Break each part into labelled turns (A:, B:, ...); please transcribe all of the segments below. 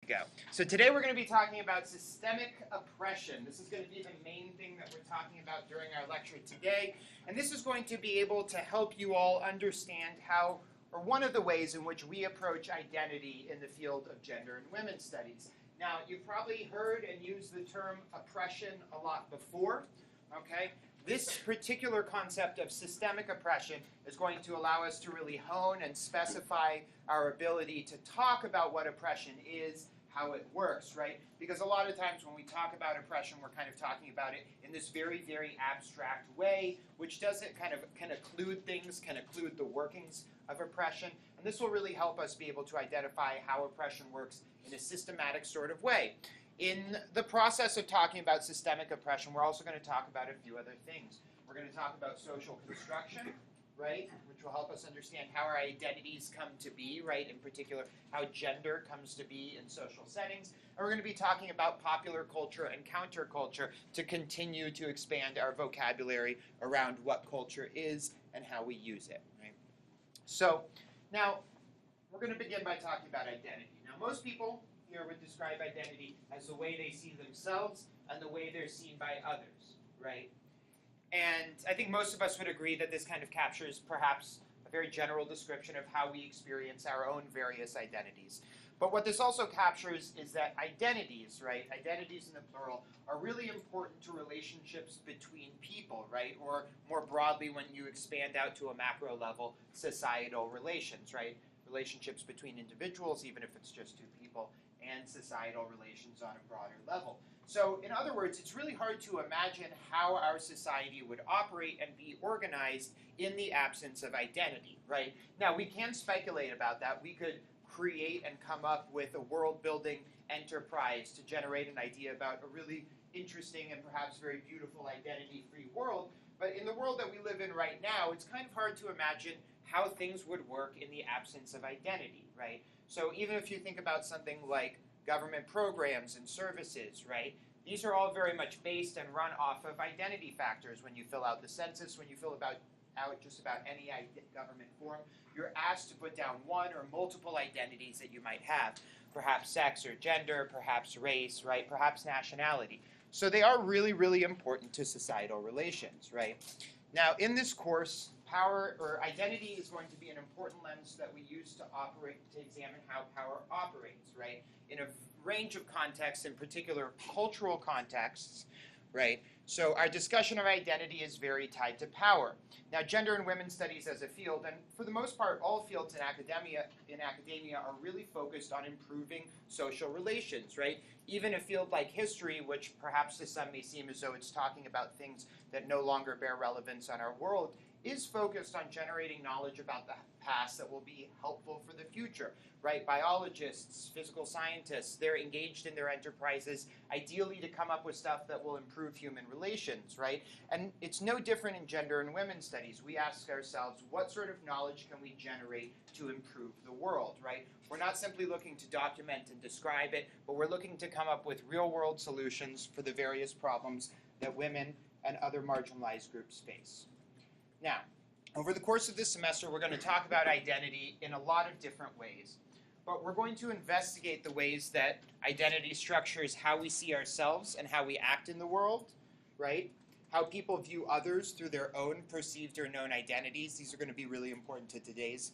A: go. So today we're going to be talking about systemic oppression. This is going to be the main thing that we're talking about during our lecture today. And this is going to be able to help you all understand how, or one of the ways in which we approach identity in the field of gender and women's studies. Now, you've probably heard and used the term oppression a lot before, okay? This particular concept of systemic oppression is going to allow us to really hone and specify our ability to talk about what oppression is, how it works, right? Because a lot of times when we talk about oppression, we're kind of talking about it in this very, very abstract way, which doesn't kind of occlude things, can occlude the workings of oppression. And this will really help us be able to identify how oppression works in a systematic sort of way. In the process of talking about systemic oppression, we're also going to talk about a few other things. We're going to talk about social construction, right, which will help us understand how our identities come to be, right, in particular how gender comes to be in social settings. And we're going to be talking about popular culture and counterculture to continue to expand our vocabulary around what culture is and how we use it, right? So now we're going to begin by talking about identity. Now most people here would describe identity as the way they see themselves and the way they're seen by others, right? And I think most of us would agree that this kind of captures perhaps a very general description of how we experience our own various identities. But what this also captures is that identities, right, identities in the plural, are really important to relationships between people, right? Or more broadly, when you expand out to a macro level, societal relations, right? Relationships between individuals, even if it's just two people, and societal relations on a broader level. So in other words, it's really hard to imagine how our society would operate and be organized in the absence of identity, right? Now, we can speculate about that. We could create and come up with a world-building enterprise to generate an idea about a really interesting and perhaps very beautiful identity-free world. But in the world that we live in right now, it's kind of hard to imagine how things would work in the absence of identity, right? So even if you think about something like government programs and services, right? These are all very much based and run off of identity factors. When you fill out the census, when you fill out just about any government form, you're asked to put down one or multiple identities that you might have, perhaps sex or gender, perhaps race, right? Perhaps nationality. So they are really, really important to societal relations, right? Now, in this course, power or identity is going to be an important lens that we use to examine how power operates, right? In a range of contexts, in particular cultural contexts, right? So our discussion of identity is very tied to power. Now, gender and women's studies as a field, and for the most part, all fields in academia are really focused on improving social relations, right? Even a field like history, which perhaps to some may seem as though it's talking about things that no longer bear relevance on our world, is focused on generating knowledge about the past that will be helpful for the future, right? Biologists, physical scientists, they're engaged in their enterprises, ideally to come up with stuff that will improve human relations, right? And it's no different in gender and women's studies. We ask ourselves, what sort of knowledge can we generate to improve the world, right? We're not simply looking to document and describe it, but we're looking to come up with real-world solutions for the various problems that women and other marginalized groups face. Now, over the course of this semester, we're going to talk about identity in a lot of different ways. But we're going to investigate the ways that identity structures how we see ourselves and how we act in the world, right? How people view others through their own perceived or known identities. These are going to be really important to today's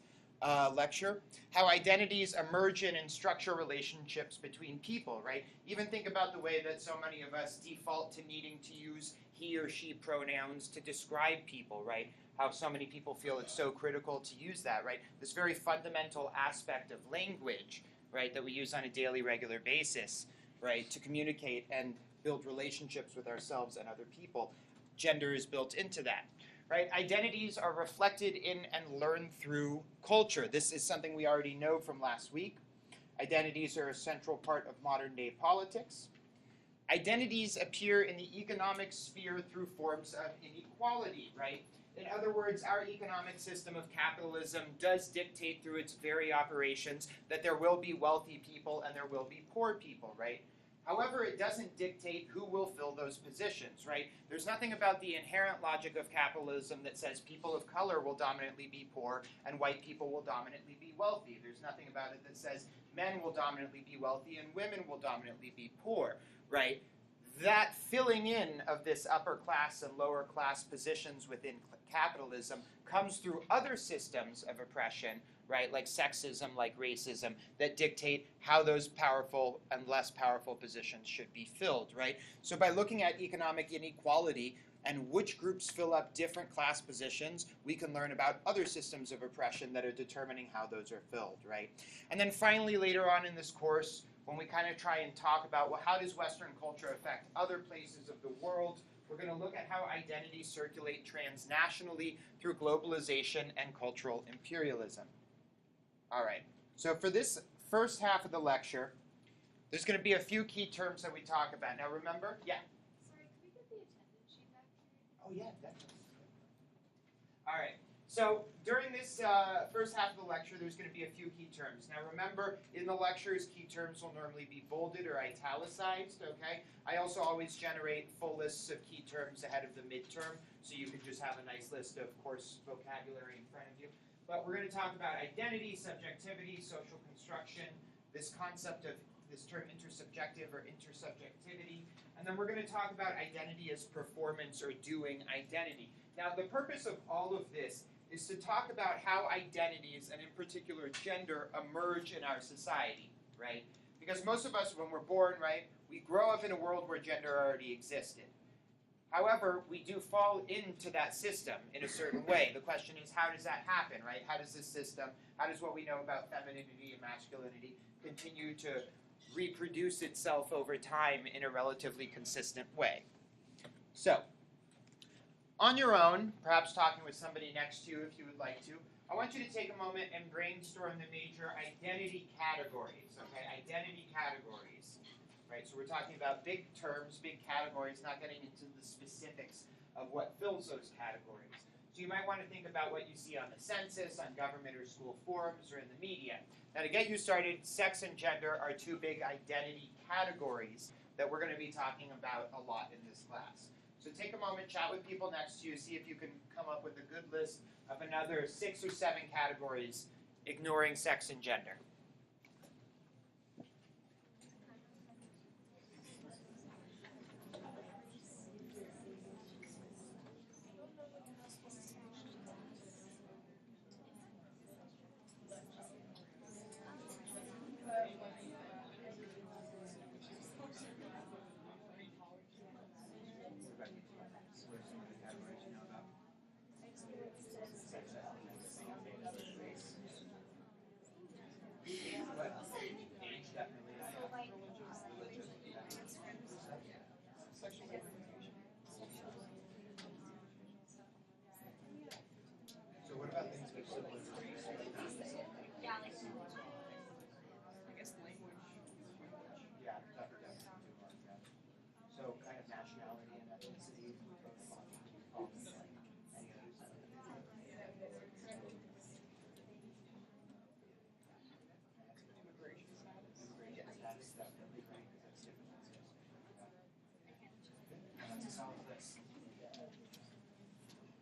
A: lecture. How identities emerge in and structure relationships between people, right? Even think about the way that so many of us default to needing to use he or she pronouns to describe people, right? How so many people feel it's so critical to use that, right? This very fundamental aspect of language, right, that we use on a daily, regular basis, right, to communicate and build relationships with ourselves and other people. Gender is built into that, right? Identities are reflected in and learned through culture. This is something we already know from last week. Identities are a central part of modern-day politics. Identities appear in the economic sphere through forms of inequality, right? In other words, our economic system of capitalism does dictate through its very operations that there will be wealthy people and there will be poor people, right? However, it doesn't dictate who will fill those positions, right? There's nothing about the inherent logic of capitalism that says people of color will dominantly be poor and white people will dominantly be wealthy. There's nothing about it that says men will dominantly be wealthy and women will dominantly be poor, right? That filling in of this upper class and lower class positions within capitalism comes through other systems of oppression, right, like sexism, like racism, that dictate how those powerful and less powerful positions should be filled, right? So by looking at economic inequality and which groups fill up different class positions, we can learn about other systems of oppression that are determining how those are filled, right? And then finally, later on in this course, when we kind of try and talk about, well, how does Western culture affect other places of the world, we're going to look at how identities circulate transnationally through globalization and cultural imperialism. All right, so for this first half of the lecture, there's going to be a few key terms that we talk about. Now remember, yeah?
B: Sorry, could we get the attendance sheet back here?
A: Oh yeah, definitely. All right, so during this first half of the lecture, there's going to be a few key terms. Now remember, in the lectures, key terms will normally be bolded or italicized, okay? I also always generate full lists of key terms ahead of the midterm, so you can just have a nice list of course vocabulary in front of you. But we're going to talk about identity, subjectivity, social construction, this concept of this term intersubjective or intersubjectivity, and then we're going to talk about identity as performance or doing identity. Now, the purpose of all of this is to talk about how identities, and in particular gender, emerge in our society, right? Because most of us, when we're born, right, we grow up in a world where gender already existed. However, we do fall into that system in a certain way. The question is, how does that happen, right? How does this system, how does what we know about femininity and masculinity continue to reproduce itself over time in a relatively consistent way? So, on your own, perhaps talking with somebody next to you if you would like to, I want you to take a moment and brainstorm the major identity categories, okay? Identity categories. Right, so we're talking about big terms, big categories, not getting into the specifics of what fills those categories. So you might want to think about what you see on the census, on government or school forums, or in the media. Now to get you started, sex and gender are two big identity categories that we're going to be talking about a lot in this class. So take a moment, chat with people next to you, see if you can come up with a good list of another 6 or 7 categories, ignoring sex and gender.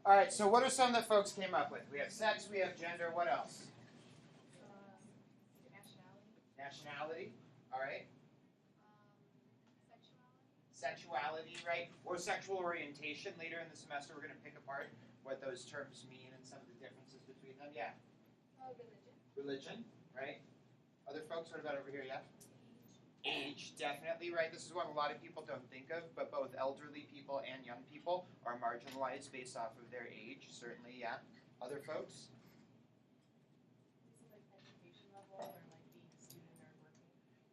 A: All right, so what are some that folks came up with? We have sex, we have gender, what else? Nationality, all right. Sexuality, right? Or sexual orientation. Later in the semester, we're going to pick apart what those terms mean and some of the differences between them. Yeah? Religion, right? Other folks, what about over here, yeah? Age, definitely, right? This is one a lot of people don't think of, but both elderly people and young people are marginalized based off of their age, certainly, yeah. Other folks?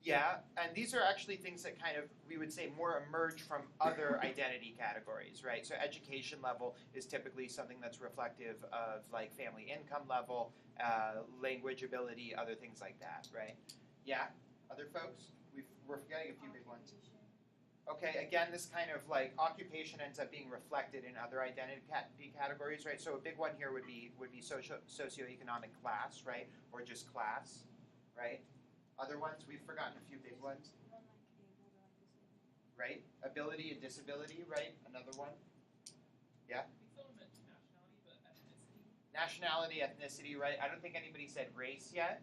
A: Yeah, and these are actually things that kind of, we would say, more emerge from other identity categories, right? So education level is typically something that's reflective of like family income level, language ability, other things like that, right? Yeah, other folks? We're forgetting a few big ones. Okay, again, this kind of like occupation ends up being reflected in other identity categories, right? So a big one here would be socioeconomic class, right? Or just class, right? Other ones, we've forgotten a few big ones. Right? Ability and disability, right? Another one. Yeah? Nationality, ethnicity, right? I don't think anybody said race yet.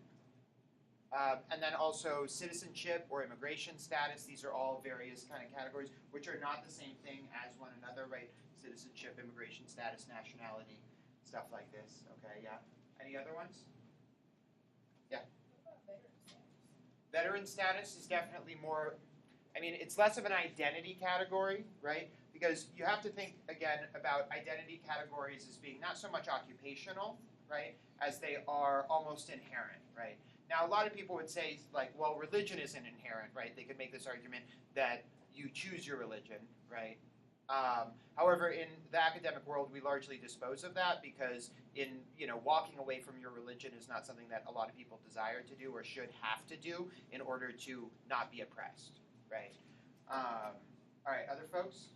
A: And then also citizenship or immigration status. These are all various kind of categories, which are not the same thing as one another, right? Citizenship, immigration status, nationality, stuff like this. Okay, yeah. Any other ones? Yeah.
B: What about veteran status?
A: Veteran status is definitely more, I mean, it's less of an identity category, right? Because you have to think, again, about identity categories as being not so much occupational, right, as they are almost inherent, right? Now, a lot of people would say, like, well, religion isn't inherent, right? They could make this argument that you choose your religion, right? However, in the academic world, we largely dispose of that because walking away from your religion is not something that a lot of people desire to do or should have to do in order to not be oppressed, right? All right, other folks?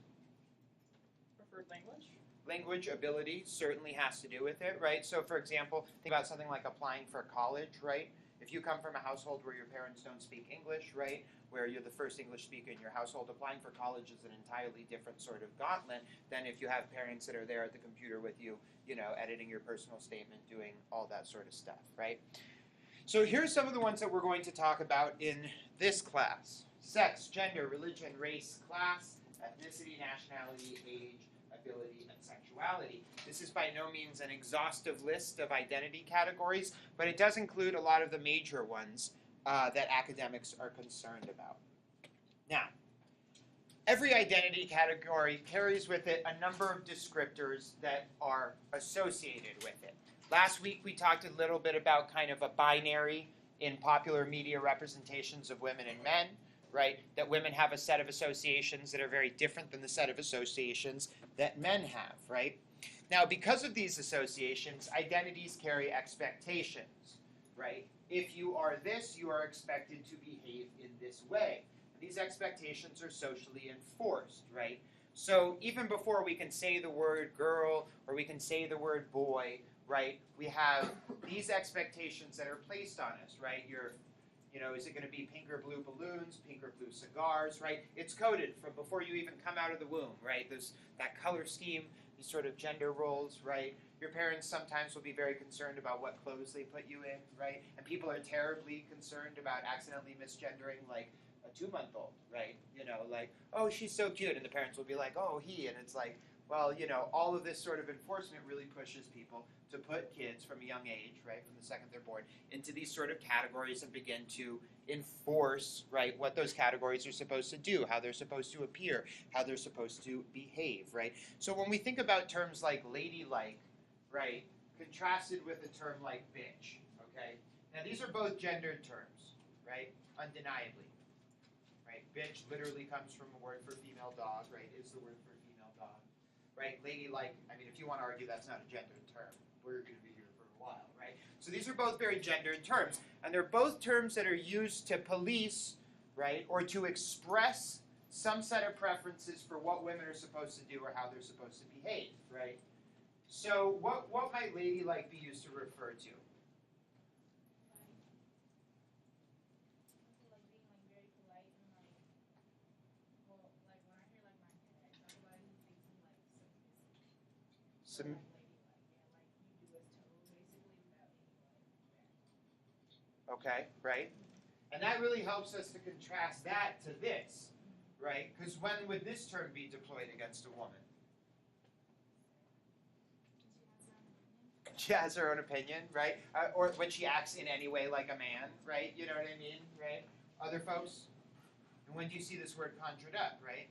C: Preferred language?
A: Language ability certainly has to do with it, right? So, for example, think about something like applying for college, right? If you come from a household where your parents don't speak English, right, where you're the first English speaker in your household, applying for college is an entirely different sort of gauntlet than if you have parents that are there at the computer with you, editing your personal statement, doing all that sort of stuff, right? So here's some of the ones that we're going to talk about in this class. Sex, gender, religion, race, class, ethnicity, nationality, age, ability, and sexuality. This is by no means an exhaustive list of identity categories, but it does include a lot of the major ones that academics are concerned about. Now, every identity category carries with it a number of descriptors that are associated with it. Last week we talked a little bit about kind of a binary in popular media representations of women and men, right? That women have a set of associations that are very different than the set of associations that men have, right? Now, because of these associations, identities carry expectations, right? If you are this, you are expected to behave in this way. These expectations are socially enforced, right? So even before we can say the word girl or we can say the word boy, right, we have these expectations that are placed on us, right? Is it going to be pink or blue balloons, pink or blue cigars, right? It's coded from before you even come out of the womb, right? There's that color scheme, these sort of gender roles, right? Your parents sometimes will be very concerned about what clothes they put you in, right? And people are terribly concerned about accidentally misgendering, like, a 2-month-old, right? Oh, she's so cute. And the parents will be like, oh, he. And it's like, well, all of this sort of enforcement really pushes people to put kids from a young age, right, from the second they're born, into these sort of categories and begin to enforce, right, what those categories are supposed to do, how they're supposed to appear, how they're supposed to behave, right? So when we think about terms like ladylike, right, contrasted with a term like bitch, okay? Now these are both gendered terms, right, undeniably. Right? Bitch literally comes from a word for female dog, right? Is the word for female dog. Right? Ladylike, I mean, if you want to argue that's not a gendered term, we're going to be here for a while, right? So these are both very gendered terms. And they're both terms that are used to police, right, or to express some set of preferences for what women are supposed to do or how they're supposed to behave, right? So what might ladylike be used to refer to? Some, okay, right? And that really helps us to contrast that to this, right? Because when would this term be deployed against a woman? She has her own opinion, right? Or when she acts in any way like a man, right? You know what I mean, right? Other folks? And when do you see this word conjured up, right?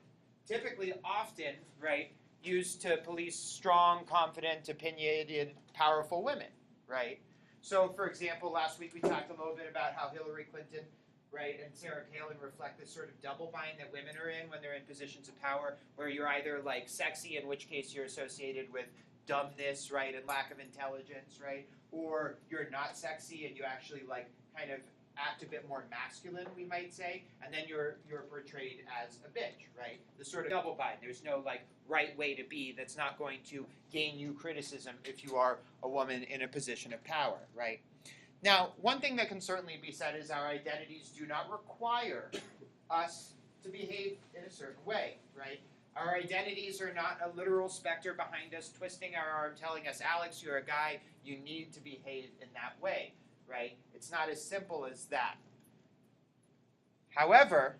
A: Typically, often, right, used to police strong, confident, opinionated, powerful women, right? So, for example, last week we talked a little bit about how Hillary Clinton, right, and Sarah Palin reflect this sort of double bind that women are in when they're in positions of power, where you're either, like, sexy, in which case you're associated with dumbness, right, and lack of intelligence, right, or you're not sexy and you actually, like, kind of act a bit more masculine, we might say, and then you're portrayed as a bitch, right? The sort of double bind. There's no, like, right way to be that's not going to gain you criticism if you are a woman in a position of power, right? Now, one thing that can certainly be said is our identities do not require us to behave in a certain way, right? Our identities are not a literal specter behind us twisting our arm telling us, Alex, you're a guy, you need to behave in that way, right? It's not as simple as that. However,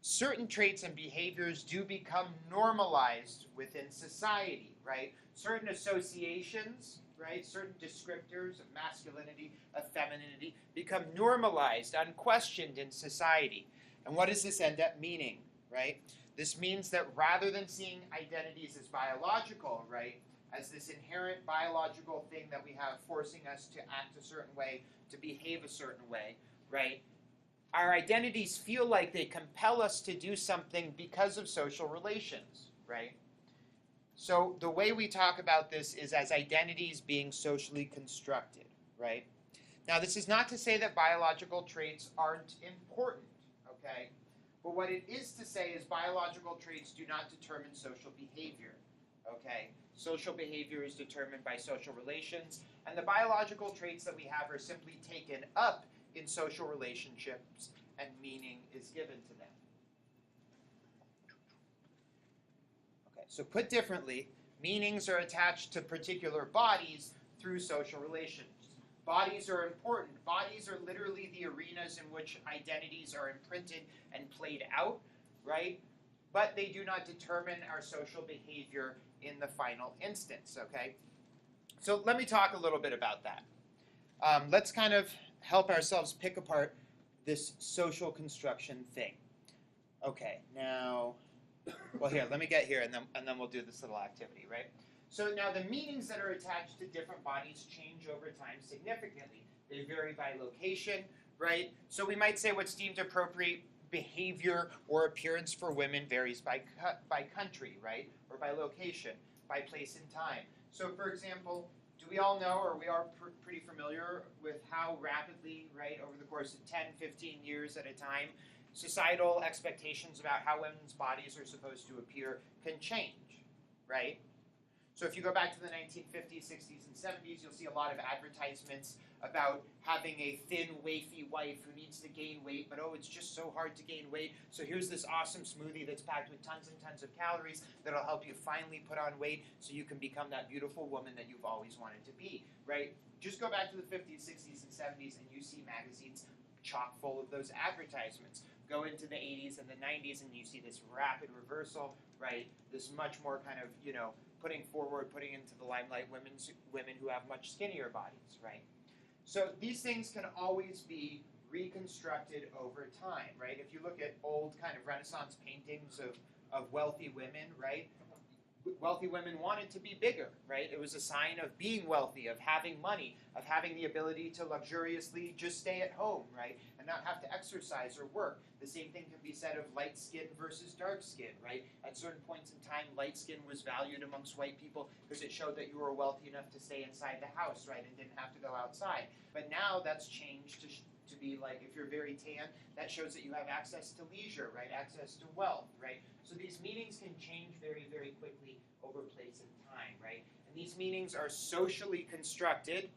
A: certain traits and behaviors do become normalized within society, right? Certain associations, right? Certain descriptors of masculinity, of femininity become normalized, unquestioned in society. And what does this end up meaning, right? This means that rather than seeing identities as biological, right, as this inherent biological thing that we have forcing us to act a certain way, to behave a certain way, right, our identities feel like they compel us to do something because of social relations, right? So the way we talk about this is as identities being socially constructed, right? Now, this is not to say that biological traits aren't important, okay? But what it is to say is biological traits do not determine social behavior, okay? Social behavior is determined by social relations, and the biological traits that we have are simply taken up in social relationships, and meaning is given to them. Okay, so put differently, meanings are attached to particular bodies through social relations. Bodies are important. Bodies are literally the arenas in which identities are imprinted and played out, right? But they do not determine our social behavior in the final instance, okay? So let me talk a little bit about that. Let's kind of help ourselves pick apart this social construction thing. Okay, now, well here, let me get here and then we'll do this little activity, right? So now the meanings that are attached to different bodies change over time significantly. They vary by location, right? So we might say what's deemed appropriate behavior or appearance for women varies by country, right? Or by location, by place and time. So for example, do we all know, or we are pretty familiar with how rapidly, right, over the course of 10, 15 years at a time, societal expectations about how women's bodies are supposed to appear can change, right? So if you go back to the 1950s, 60s, and 70s, you'll see a lot of advertisements about having a thin, wafy wife who needs to gain weight, but oh, it's just so hard to gain weight. So here's this awesome smoothie that's packed with tons and tons of calories that'll help you finally put on weight so you can become that beautiful woman that you've always wanted to be, right? Just go back to the 50s, 60s, and 70s, and you see magazines chock full of those advertisements. Go into the 80s and the 90s, and you see this rapid reversal, right? This much more kind of, putting into the limelight women who have much skinnier bodies, right? So these things can always be reconstructed over time, right? If you look at old kind of Renaissance paintings of wealthy women, right? Wealthy women wanted to be bigger, right? It was a sign of being wealthy, of having money, of having the ability to luxuriously just stay at home, right? And not have to exercise or work. The same thing can be said of light skin versus dark skin, right? At certain points in time, light skin was valued amongst white people because it showed that you were wealthy enough to stay inside the house, right? And didn't have to go outside. But now that's changed to be like, if you're very tan, that shows that you have access to leisure, right? Access to wealth, right? So these meanings can change very, very quickly over place and time, right? And these meanings are socially constructed,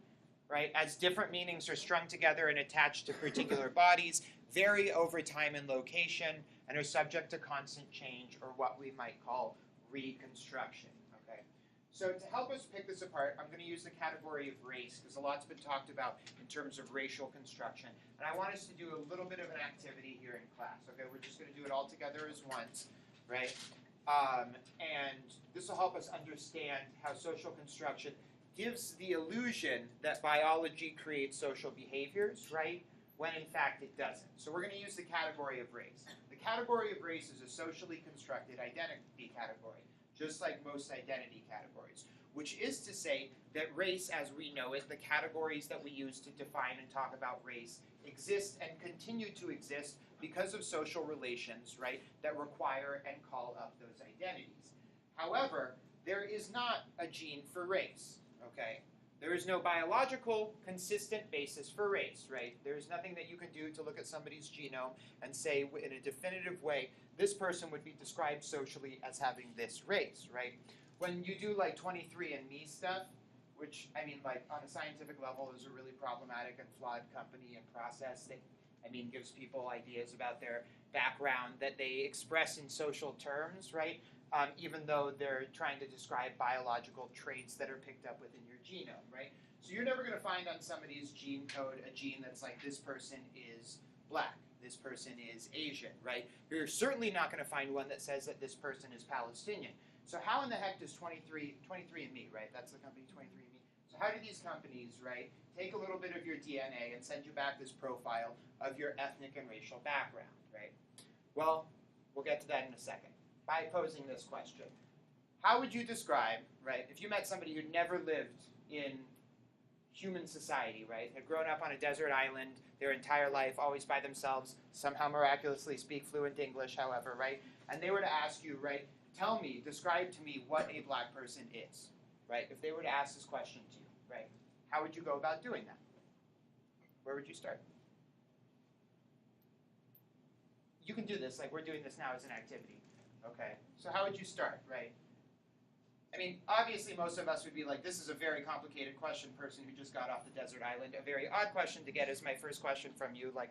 A: right? As different meanings are strung together and attached to particular bodies, vary over time and location, and are subject to constant change, or what we might call reconstruction, okay? So to help us pick this apart, I'm going to use the category of race, because a lot's been talked about in terms of racial construction. And I want us to do a little bit of an activity here in class, okay? We're just going to do it all together as once, right? And this will help us understand how social construction gives the illusion that biology creates social behaviors, right? When in fact it doesn't. So we're going to use the category of race. The category of race is a socially constructed identity category, just like most identity categories, which is to say that race as we know it, the categories that we use to define and talk about race, exist and continue to exist because of social relations, right, that require and call up those identities. However, there is not a gene for race, okay? There is no biological consistent basis for race, right? There's nothing that you can do to look at somebody's genome and say in a definitive way, this person would be described socially as having this race, right? When you do like 23andMe stuff, which, I mean, like on a scientific level is a really problematic and flawed company and process that, I mean, gives people ideas about their background that they express in social terms, right? Even though they're trying to describe biological traits that are picked up within your genome, right? So you're never going to find on somebody's gene code a gene that's like, this person is black, this person is Asian, right? You're certainly not going to find one that says that this person is Palestinian. So how in the heck does 23andMe, right? That's the company 23andMe. So how do these companies, right, take a little bit of your DNA and send you back this profile of your ethnic and racial background, right? Well, we'll get to that in a second. By posing this question, how would you describe, right, if you met somebody who'd never lived in human society, right, had grown up on a desert island their entire life, always by themselves, somehow miraculously speak fluent English, however, right, and they were to ask you, right, tell me, describe to me what a black person is, right, if they were to ask this question to you, right, how would you go about doing that? Where would you start? You can do this, like we're doing this now as an activity, okay, so how would you start, right? I mean, obviously most of us would be like, this is a very complicated question, person who just got off the desert island. A very odd question to get as my first question from you, like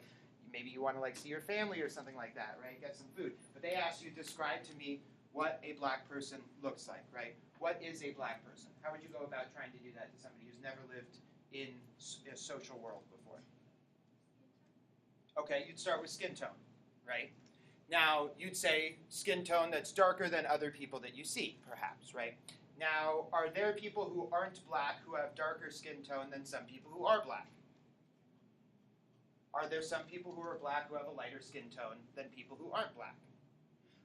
A: maybe you want to like see your family or something like that, right? Get some food. But they ask you, describe to me what a black person looks like, right? What is a black person? How would you go about trying to do that to somebody who's never lived in a social world before? Okay, you'd start with skin tone, right? Now, you'd say skin tone that's darker than other people that you see, perhaps, right? Now, are there people who aren't black who have darker skin tone than some people who are black? Are there some people who are black who have a lighter skin tone than people who aren't black?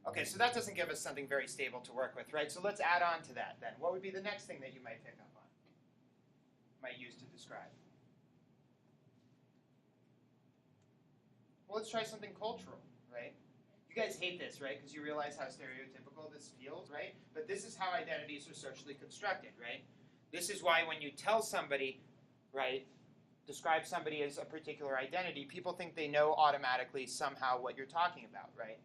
A: Okay, so that doesn't give us something very stable to work with, right? So let's add on to that then. What would be the next thing that you might pick up on, might use to describe? Well, let's try something cultural, right? You guys hate this, right? Because you realize how stereotypical this feels, right? But this is how identities are socially constructed, right? This is why when you tell somebody, right, describe somebody as a particular identity, people think they know automatically somehow what you're talking about, right?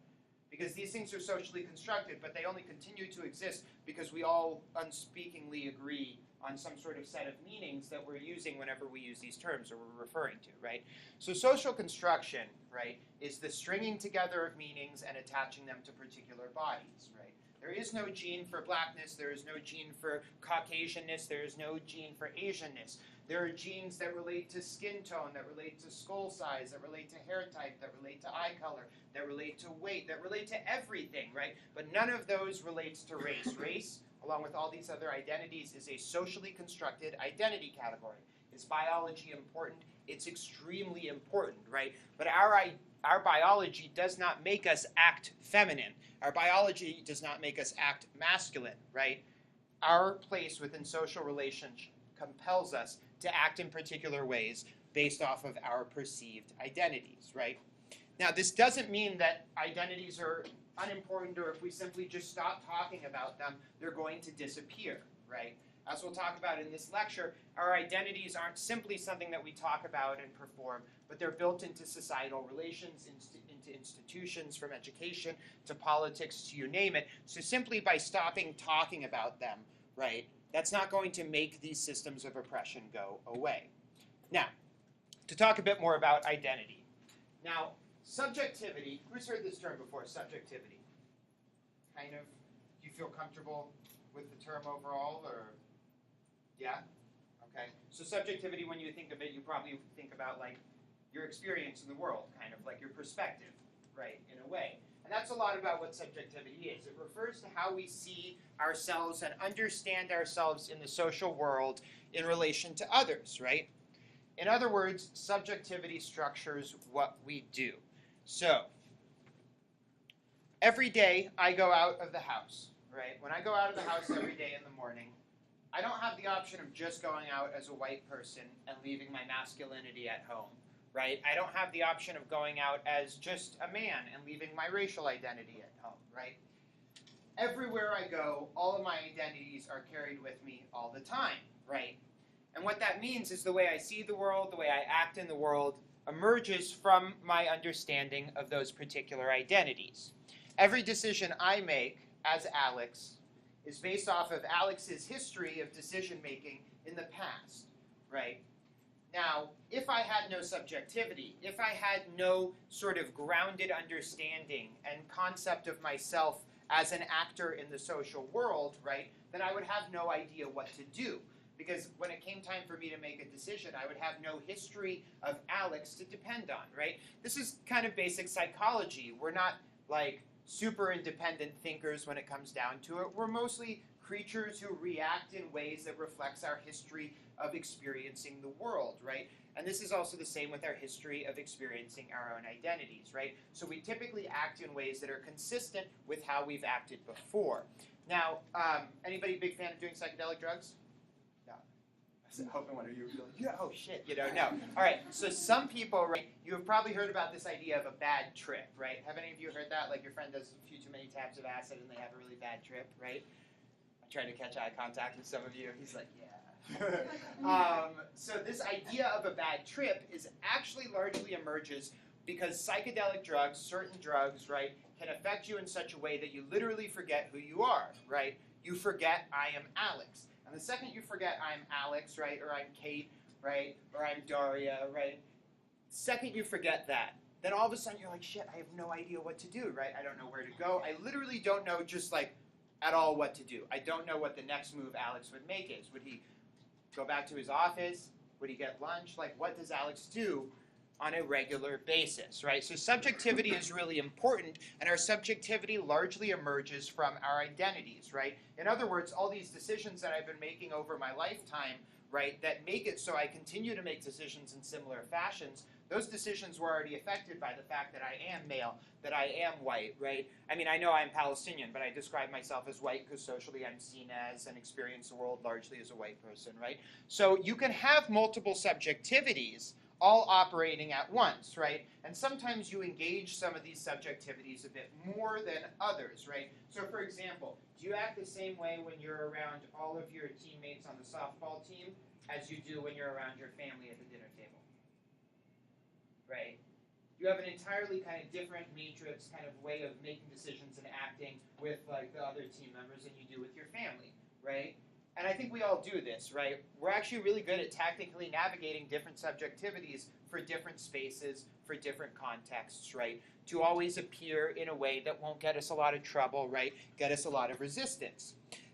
A: Because these things are socially constructed, but they only continue to exist because we all unspeakingly agree on some sort of set of meanings that we're using whenever we use these terms or we're referring to, right? So social construction, right, is the stringing together of meanings and attaching them to particular bodies, right? There is no gene for blackness, there is no gene for Caucasianness, there is no gene for Asianness. There are genes that relate to skin tone, that relate to skull size, that relate to hair type, that relate to eye color, that relate to weight, that relate to everything, right? But none of those relates to race. Race, along with all these other identities, is a socially constructed identity category. Is biology important? It's extremely important, right? But our biology does not make us act feminine. Our biology does not make us act masculine, right? Our place within social relations compels us to act in particular ways based off of our perceived identities, right? Now, this doesn't mean that identities are unimportant, or if we simply just stop talking about them, they're going to disappear, right? As we'll talk about in this lecture, our identities aren't simply something that we talk about and perform, but they're built into societal relations, into institutions, from education to politics to you name it. So simply by stopping talking about them, right, that's not going to make these systems of oppression go away. Now, to talk a bit more about identity. Now, subjectivity, who's heard this term before, subjectivity? Kind of, do you feel comfortable with the term overall, or, yeah? Okay, so subjectivity, when you think of it, you probably think about like your experience in the world, kind of like your perspective, right, in a way. And that's a lot about what subjectivity is. It refers to how we see ourselves and understand ourselves in the social world in relation to others, right? In other words, subjectivity structures what we do. So, every day I go out of the house, right? When I go out of the house every day in the morning, I don't have the option of just going out as a white person and leaving my masculinity at home, right? I don't have the option of going out as just a man and leaving my racial identity at home, right? Everywhere I go, all of my identities are carried with me all the time, right? And what that means is the way I see the world, the way I act in the world, emerges from my understanding of those particular identities. Every decision I make as Alex is based off of Alex's history of decision-making in the past, right? Now, if I had no subjectivity, if I had no sort of grounded understanding and concept of myself as an actor in the social world, right, then I would have no idea what to do. because when it came time for me to make a decision, I would have no history of Alex to depend on, right? This is kind of basic psychology. We're not like super independent thinkers when it comes down to it. We're mostly creatures who react in ways that reflects our history of experiencing the world, right? And this is also the same with our history of experiencing our own identities, right? So we typically act in ways that are consistent with how we've acted before. Now, anybody big fan of doing psychedelic drugs? No. I was hoping one of you would be like, yeah, oh shit, no. All right, so some people, right, you have probably heard about this idea of a bad trip, right? Have any of you heard that? Like your friend does a few too many tabs of acid and they have a really bad trip, right? I'm trying to catch eye contact with some of you. He's like, yeah. So this idea of a bad trip is actually largely emerges because psychedelic drugs, certain drugs, right, can affect you in such a way that you literally forget who you are, right? You forget, I am Alex. And the second you forget I'm Alex, right, or I'm Kate, right, or I'm Daria, right, second you forget that, then all of a sudden you're like, shit, I have no idea what to do, right? I don't know where to go. I literally don't know just like at all what to do. I don't know what the next move Alex would make is. Would he go back to his office? Would he get lunch? Like, what does Alex do on a regular basis, right? So subjectivity is really important, and our subjectivity largely emerges from our identities, right? In other words, all these decisions that I've been making over my lifetime, right, that make it so I continue to make decisions in similar fashions, those decisions were already affected by the fact that I am male, that I am white, right? I mean, I know I'm Palestinian, but I describe myself as white because socially I'm seen as and experience the world largely as a white person, right? So you can have multiple subjectivities all operating at once, right? And sometimes you engage some of these subjectivities a bit more than others, right? So for example, do you act the same way when you're around all of your teammates on the softball team as you do when you're around your family at the dinner table? Right? You have an entirely kind of different matrix kind of way of making decisions and acting with like the other team members than you do with your family, right? And I think we all do this, right? We're actually really good at tactically navigating different subjectivities for different spaces, for different contexts, right? To always appear in a way that won't get us a lot of trouble, right? Get us a lot of resistance.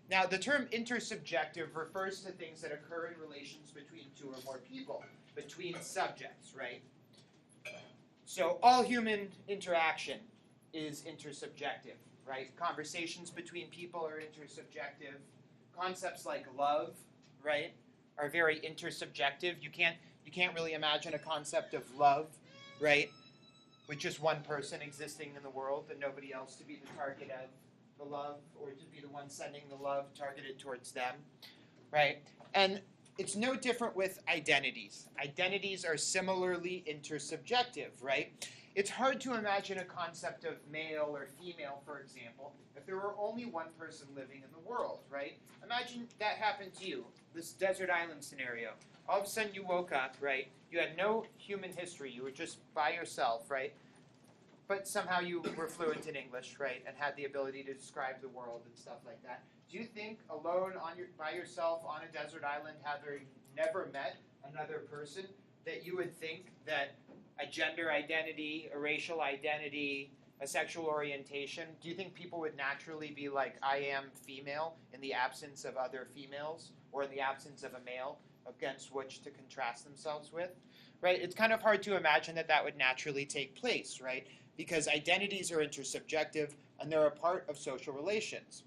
A: Now, the term intersubjective refers to things that occur in relations between two or more people, between subjects, right? So all human interaction is intersubjective, right? Conversations between people are intersubjective. Concepts like love, right, are very intersubjective. You can't really imagine a concept of love, right, with just one person existing in the world and nobody else to be the target of the love or to be the one sending the love targeted towards them, right? And it's no different with identities. Identities are similarly intersubjective, right? It's hard to imagine a concept of male or female, for example, if there were only one person living in the world, right? Imagine that happened to you, this desert island scenario. All of a sudden you woke up, right? You had no human history. You were just by yourself, right? But somehow you were fluent in English, right? And had the ability to describe the world and stuff like that. Do you think alone by yourself on a desert island, having never met another person, that you would think that a gender identity, a racial identity, a sexual orientation, do you think people would naturally be like, I am female in the absence of other females or in the absence of a male against which to contrast themselves with, right? It's kind of hard to imagine that that would naturally take place, right? Because identities are intersubjective and they're a part of social relations.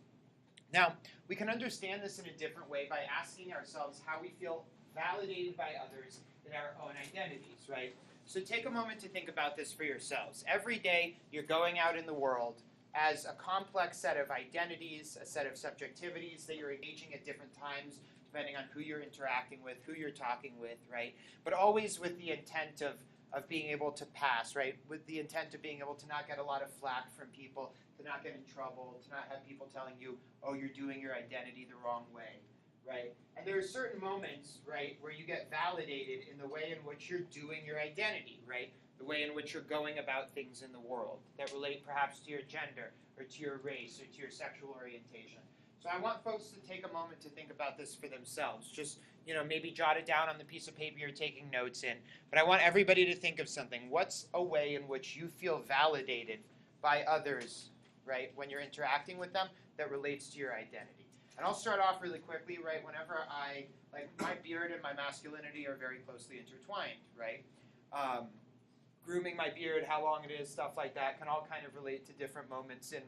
A: Now, we can understand this in a different way by asking ourselves how we feel validated by others in our own identities, right? So take a moment to think about this for yourselves. Every day, you're going out in the world as a complex set of identities, a set of subjectivities that you're engaging at different times, depending on who you're interacting with, who you're talking with, right? But always with the intent of being able to pass, right? With the intent of being able to not get a lot of flack from people, to not get in trouble, to not have people telling you, oh, you're doing your identity the wrong way, right? And there are certain moments, right, where you get validated in the way in which you're doing your identity, right? The way in which you're going about things in the world that relate perhaps to your gender or to your race or to your sexual orientation. So I want folks to take a moment to think about this for themselves. Just, maybe jot it down on the piece of paper you're taking notes in. But I want everybody to think of something. What's a way in which you feel validated by others, right, when you're interacting with them that relates to your identity? And I'll start off really quickly, right? Whenever I like my beard and my masculinity are very closely intertwined, right? Grooming my beard, how long it is, stuff like that can all kind of relate to different moments in,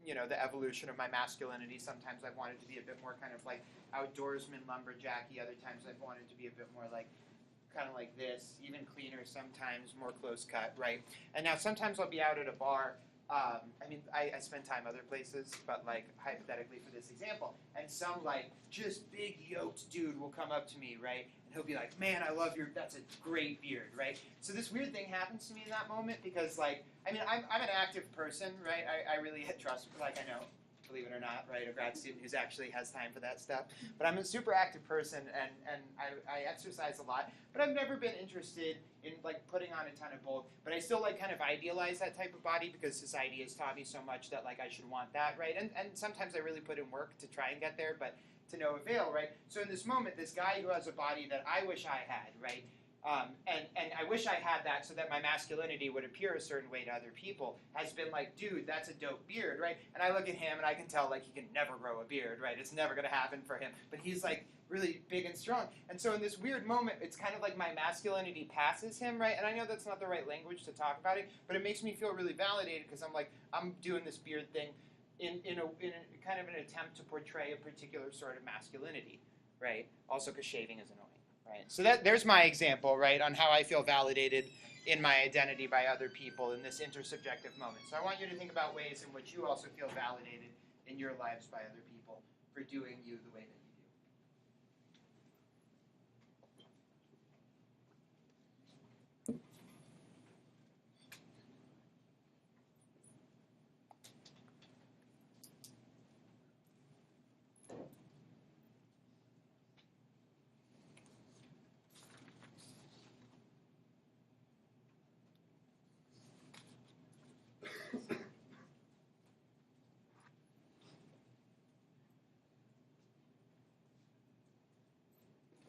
A: you know, the evolution of my masculinity. Sometimes I've wanted to be a bit more kind of like outdoorsman, lumberjacky. Other times I've wanted to be a bit more like kind of like this, even cleaner sometimes, more close cut, right? And now sometimes I'll be out at a bar. I mean, I spend time other places, but like hypothetically for this example, and some like just big yoked dude will come up to me, right? And he'll be like, "Man, I love that's a great beard," right? So this weird thing happens to me in that moment because like, I mean, I'm an active person, right? I really trust, like I know, believe it or not, right? A grad student who actually has time for that stuff. But I'm a super active person, and I exercise a lot. But I've never been interested in like putting on a ton of bulk. But I still like kind of idealize that type of body because society has taught me so much that like I should want that, right? And sometimes I really put in work to try and get there, but to no avail, right? So in this moment, this guy who has a body that I wish I had, right? And I wish I had that so that my masculinity would appear a certain way to other people, has been like, dude, that's a dope beard, right? And I look at him and I can tell like he can never grow a beard, right? It's never going to happen for him. But he's like really big and strong. And so in this weird moment, it's kind of like my masculinity passes him, right? And I know that's not the right language to talk about it, but it makes me feel really validated because I'm like, I'm doing this beard thing in a kind of an attempt to portray a particular sort of masculinity, right? Also because shaving is annoying. Right. So there's my example, right, on how I feel validated in my identity by other people in this intersubjective moment. So I want you to think about ways in which you also feel validated in your lives by other people for doing you the way that you do.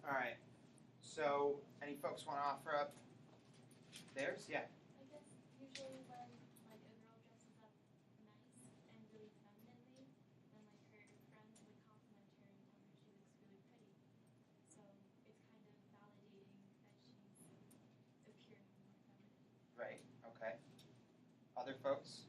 A: All right. So any folks want to offer up theirs? Yeah.
B: I guess usually when like a girl dresses up nice and really femininely, then like her friends would compliment her and tell her she looks really pretty. So it's kind of validating that she's appearing more feminine.
A: Right. Okay. Other folks?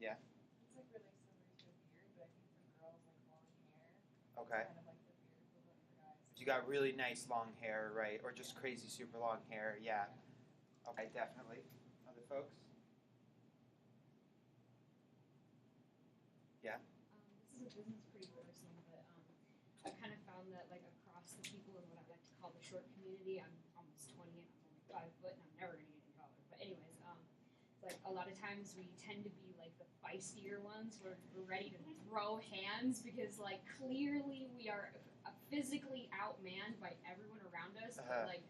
A: Yeah.
C: It's like really similar to a beard, but I think for girls like long hair.
A: Okay.
C: It's kind of like the beard equivalent for guys.
A: You got really nice long hair, right? Or just crazy super long hair. Yeah. Okay, definitely. Other folks? Yeah.
D: This is a business pretty personal, but I've kind of found that like across the people in what I like to call the short community, I'm almost 20 and I'm only 5 foot and I'm never gonna get any taller. But anyways, like a lot of times we tend to be like the feistier ones. We're ready to throw hands because like clearly we are physically outmanned by everyone around us. But like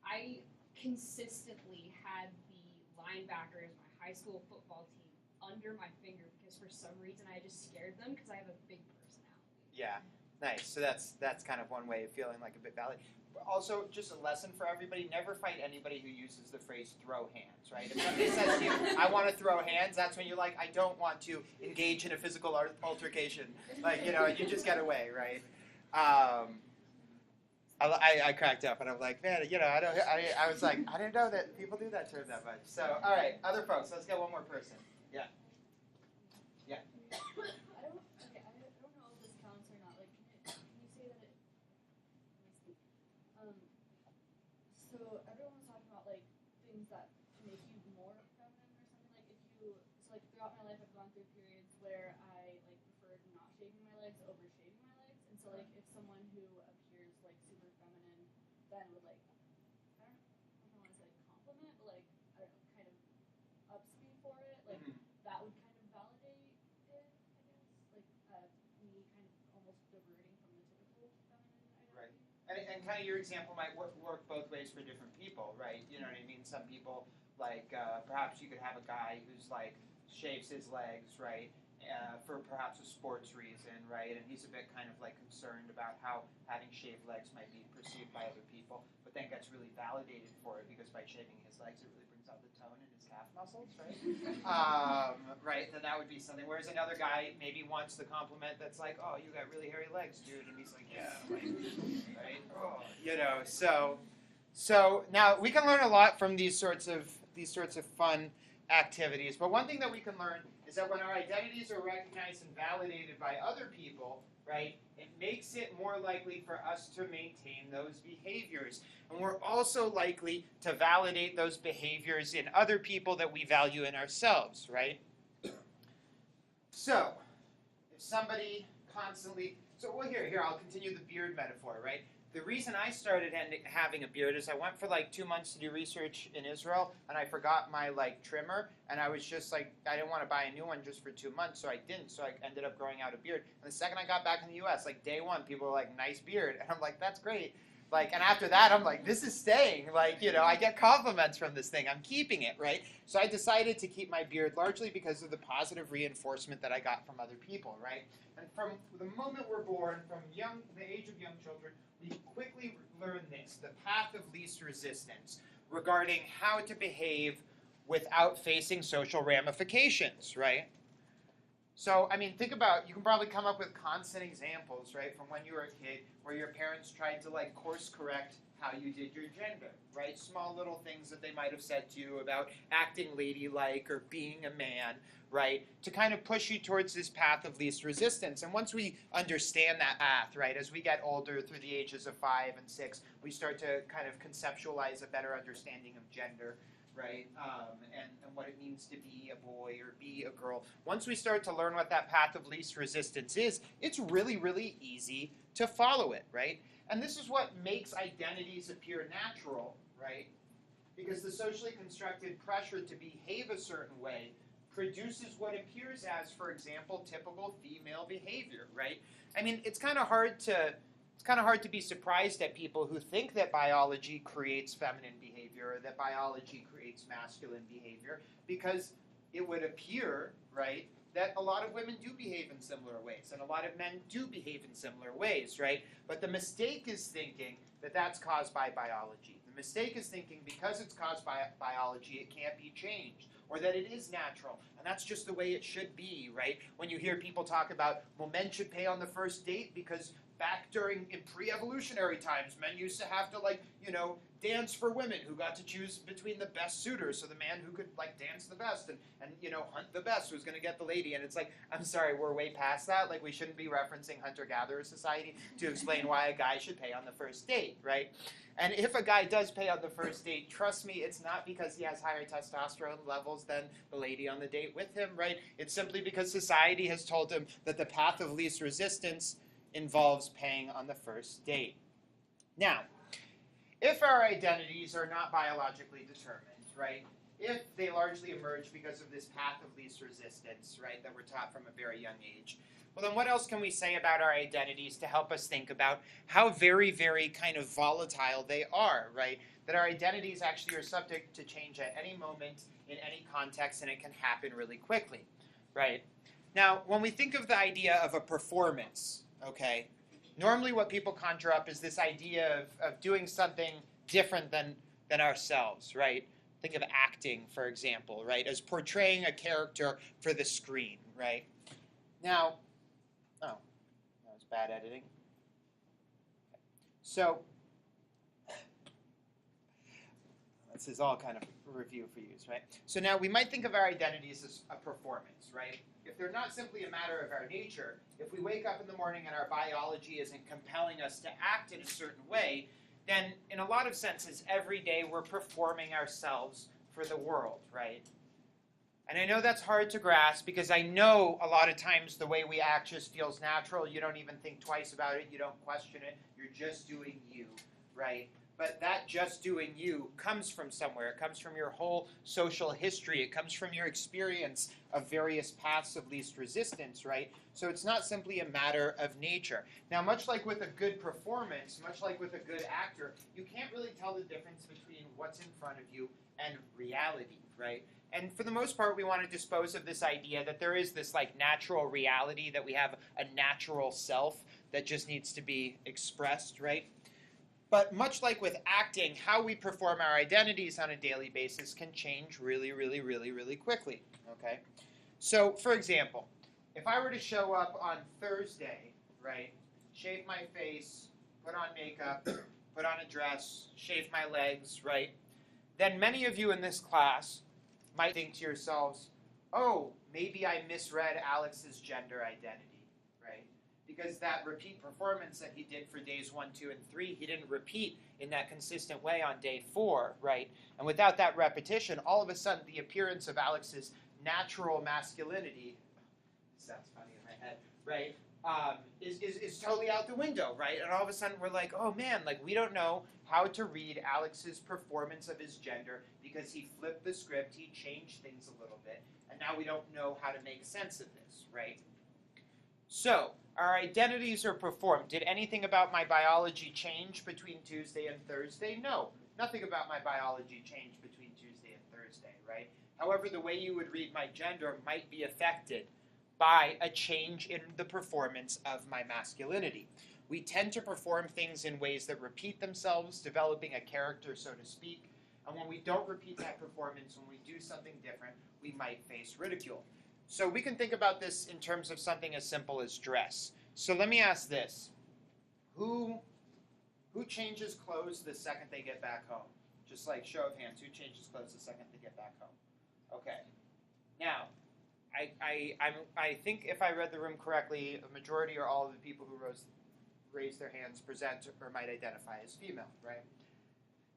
D: I consistently had the linebackers, my high school football team, under my finger because for some reason I just scared them because I have a big personality.
A: Yeah. Nice. So that's kind of one way of feeling like a bit valid. Also, just a lesson for everybody, never fight anybody who uses the phrase throw hands, right? If somebody says to you, I want to throw hands, that's when you're like, I don't want to engage in a physical altercation. Like, you know, you just get away, right? I cracked up and I'm like, man, you know, I was like, I didn't know that people do that term that much. So, all right, other folks, let's get one more person. Yeah. Yeah.
B: I don't know if this counts or not. Like, can you say that it? So everyone's talking about like things that make you more feminine or something. Like if you, so like throughout my life, I've gone through periods where I like preferred not shaving my legs over shaving my legs, and so like if someone who appears like super feminine then would like, I don't know if I want to say compliment, but like I don't know, kind of ups me for it, like that would kind of validate it, I guess. Like me kind of almost diverting from the typical feminine identity.
A: Right. And kind of your example might work both ways for different people, right? You know what I mean? Some people, like, perhaps you could have a guy who's, like, shaves his legs, right? for perhaps a sports reason, right? And he's a bit kind of like concerned about how having shaved legs might be perceived by other people, but then gets really validated for it because by shaving his legs, it really brings out the tone in his calf muscles, right? Right, then that would be something. Whereas another guy maybe wants the compliment that's like, oh, you got really hairy legs, dude. And he's like, yeah, like, right? Oh, you know, so now we can learn a lot from these sorts of fun activities. But one thing that we can learn is that when our identities are recognized and validated by other people, right, it makes it more likely for us to maintain those behaviors. And we're also likely to validate those behaviors in other people that we value in ourselves, right? So, if somebody constantly, well, here, I'll continue the beard metaphor, right? The reason I started having a beard is I went for like 2 months to do research in Israel, and I forgot my like trimmer, and I was just like, I didn't want to buy a new one just for 2 months, so I didn't. So I ended up growing out a beard. And the second I got back in the U.S., like day one, people were like, nice beard, and I'm like, that's great. Like, and after that, I'm like, this is staying. Like, you know, I get compliments from this thing. I'm keeping it, right? So I decided to keep my beard largely because of the positive reinforcement that I got from other people, right? And from the moment we're born, from the age of young children, we quickly learn this, the path of least resistance, regarding how to behave without facing social ramifications, right? So, I mean, think about, you can probably come up with constant examples, right, from when you were a kid where your parents tried to, like, course correct how you did your gender, right? Small little things that they might have said to you about acting ladylike or being a man, right, to kind of push you towards this path of least resistance. And once we understand that path, right, as we get older through the ages of 5 and 6, we start to kind of conceptualize a better understanding of gender, right, and what it means to be a boy or be a girl. Once we start to learn what that path of least resistance is, it's really, really easy to follow it, right? And this is what makes identities appear natural, right? Because the socially constructed pressure to behave a certain way produces what appears as, for example, typical female behavior, right? I mean, it's kind of hard to be surprised at people who think that biology creates feminine behavior or that biology creates masculine behavior, because it would appear, right, that a lot of women do behave in similar ways and a lot of men do behave in similar ways, right? But the mistake is thinking that that's caused by biology. The mistake is thinking because it's caused by biology, it can't be changed, or that it is natural, and that's just the way it should be, right? When you hear people talk about, well, men should pay on the first date because back in pre-evolutionary times, men used to have to, like, you know, dance for women who got to choose between the best suitors. So the man who could, like, dance the best and you know, hunt the best was going to get the lady. And it's like, I'm sorry, we're way past that. Like, we shouldn't be referencing hunter-gatherer society to explain why a guy should pay on the first date, right? And if a guy does pay on the first date, trust me, it's not because he has higher testosterone levels than the lady on the date with him, right? It's simply because society has told him that the path of least resistance involves paying on the first date. Now, if our identities are not biologically determined, right, if they largely emerge because of this path of least resistance, right, that we're taught from a very young age, well, then what else can we say about our identities to help us think about how very, very kind of volatile they are, right? That our identities actually are subject to change at any moment in any context, and it can happen really quickly, right? Now, when we think of the idea of a performance, okay, normally what people conjure up is this idea of doing something different than ourselves, right? Think of acting, for example, right, as portraying a character for the screen, right? Now, oh, that was bad editing. So, this is all kind of a review for you, right? So now we might think of our identities as a performance, right? If they're not simply a matter of our nature, if we wake up in the morning and our biology isn't compelling us to act in a certain way, then in a lot of senses, every day we're performing ourselves for the world, right? And I know that's hard to grasp because I know a lot of times the way we act just feels natural. You don't even think twice about it. You don't question it. You're just doing you, right? But that just doing you comes from somewhere. It comes from your whole social history. It comes from your experience of various paths of least resistance, right? So it's not simply a matter of nature. Now, much like with a good performance, much like with a good actor, you can't really tell the difference between what's in front of you and reality, right? And for the most part, we want to dispose of this idea that there is this like natural reality, that we have a natural self that just needs to be expressed, right? But much like with acting, how we perform our identities on a daily basis can change really, really, really, really quickly, okay? So, for example, if I were to show up on Thursday, right, shave my face, put on makeup, put on a dress, shave my legs, right, then many of you in this class might think to yourselves, oh, maybe I misread Alex's gender identity, right? Because that repeat performance that he did for days 1, 2, and 3, he didn't repeat in that consistent way on day 4, right? And without that repetition, all of a sudden the appearance of Alex's natural masculinity, sounds funny in my head, right, is totally out the window, right? And all of a sudden we're like, oh man, like we don't know how to read Alex's performance of his gender because he flipped the script, he changed things a little bit, and now we don't know how to make sense of this, right? So, our identities are performed. Did anything about my biology change between Tuesday and Thursday? No, nothing about my biology changed between Tuesday and Thursday, right? However, the way you would read my gender might be affected by a change in the performance of my masculinity. We tend to perform things in ways that repeat themselves, developing a character, so to speak. And when we don't repeat that performance, when we do something different, we might face ridicule. So we can think about this in terms of something as simple as dress. So let me ask this. Who changes clothes the second they get back home? Just like show of hands, who changes clothes the second they get back home? Okay. Now, I think if I read the room correctly, a majority or all of the people who raised their hands present or might identify as female, right?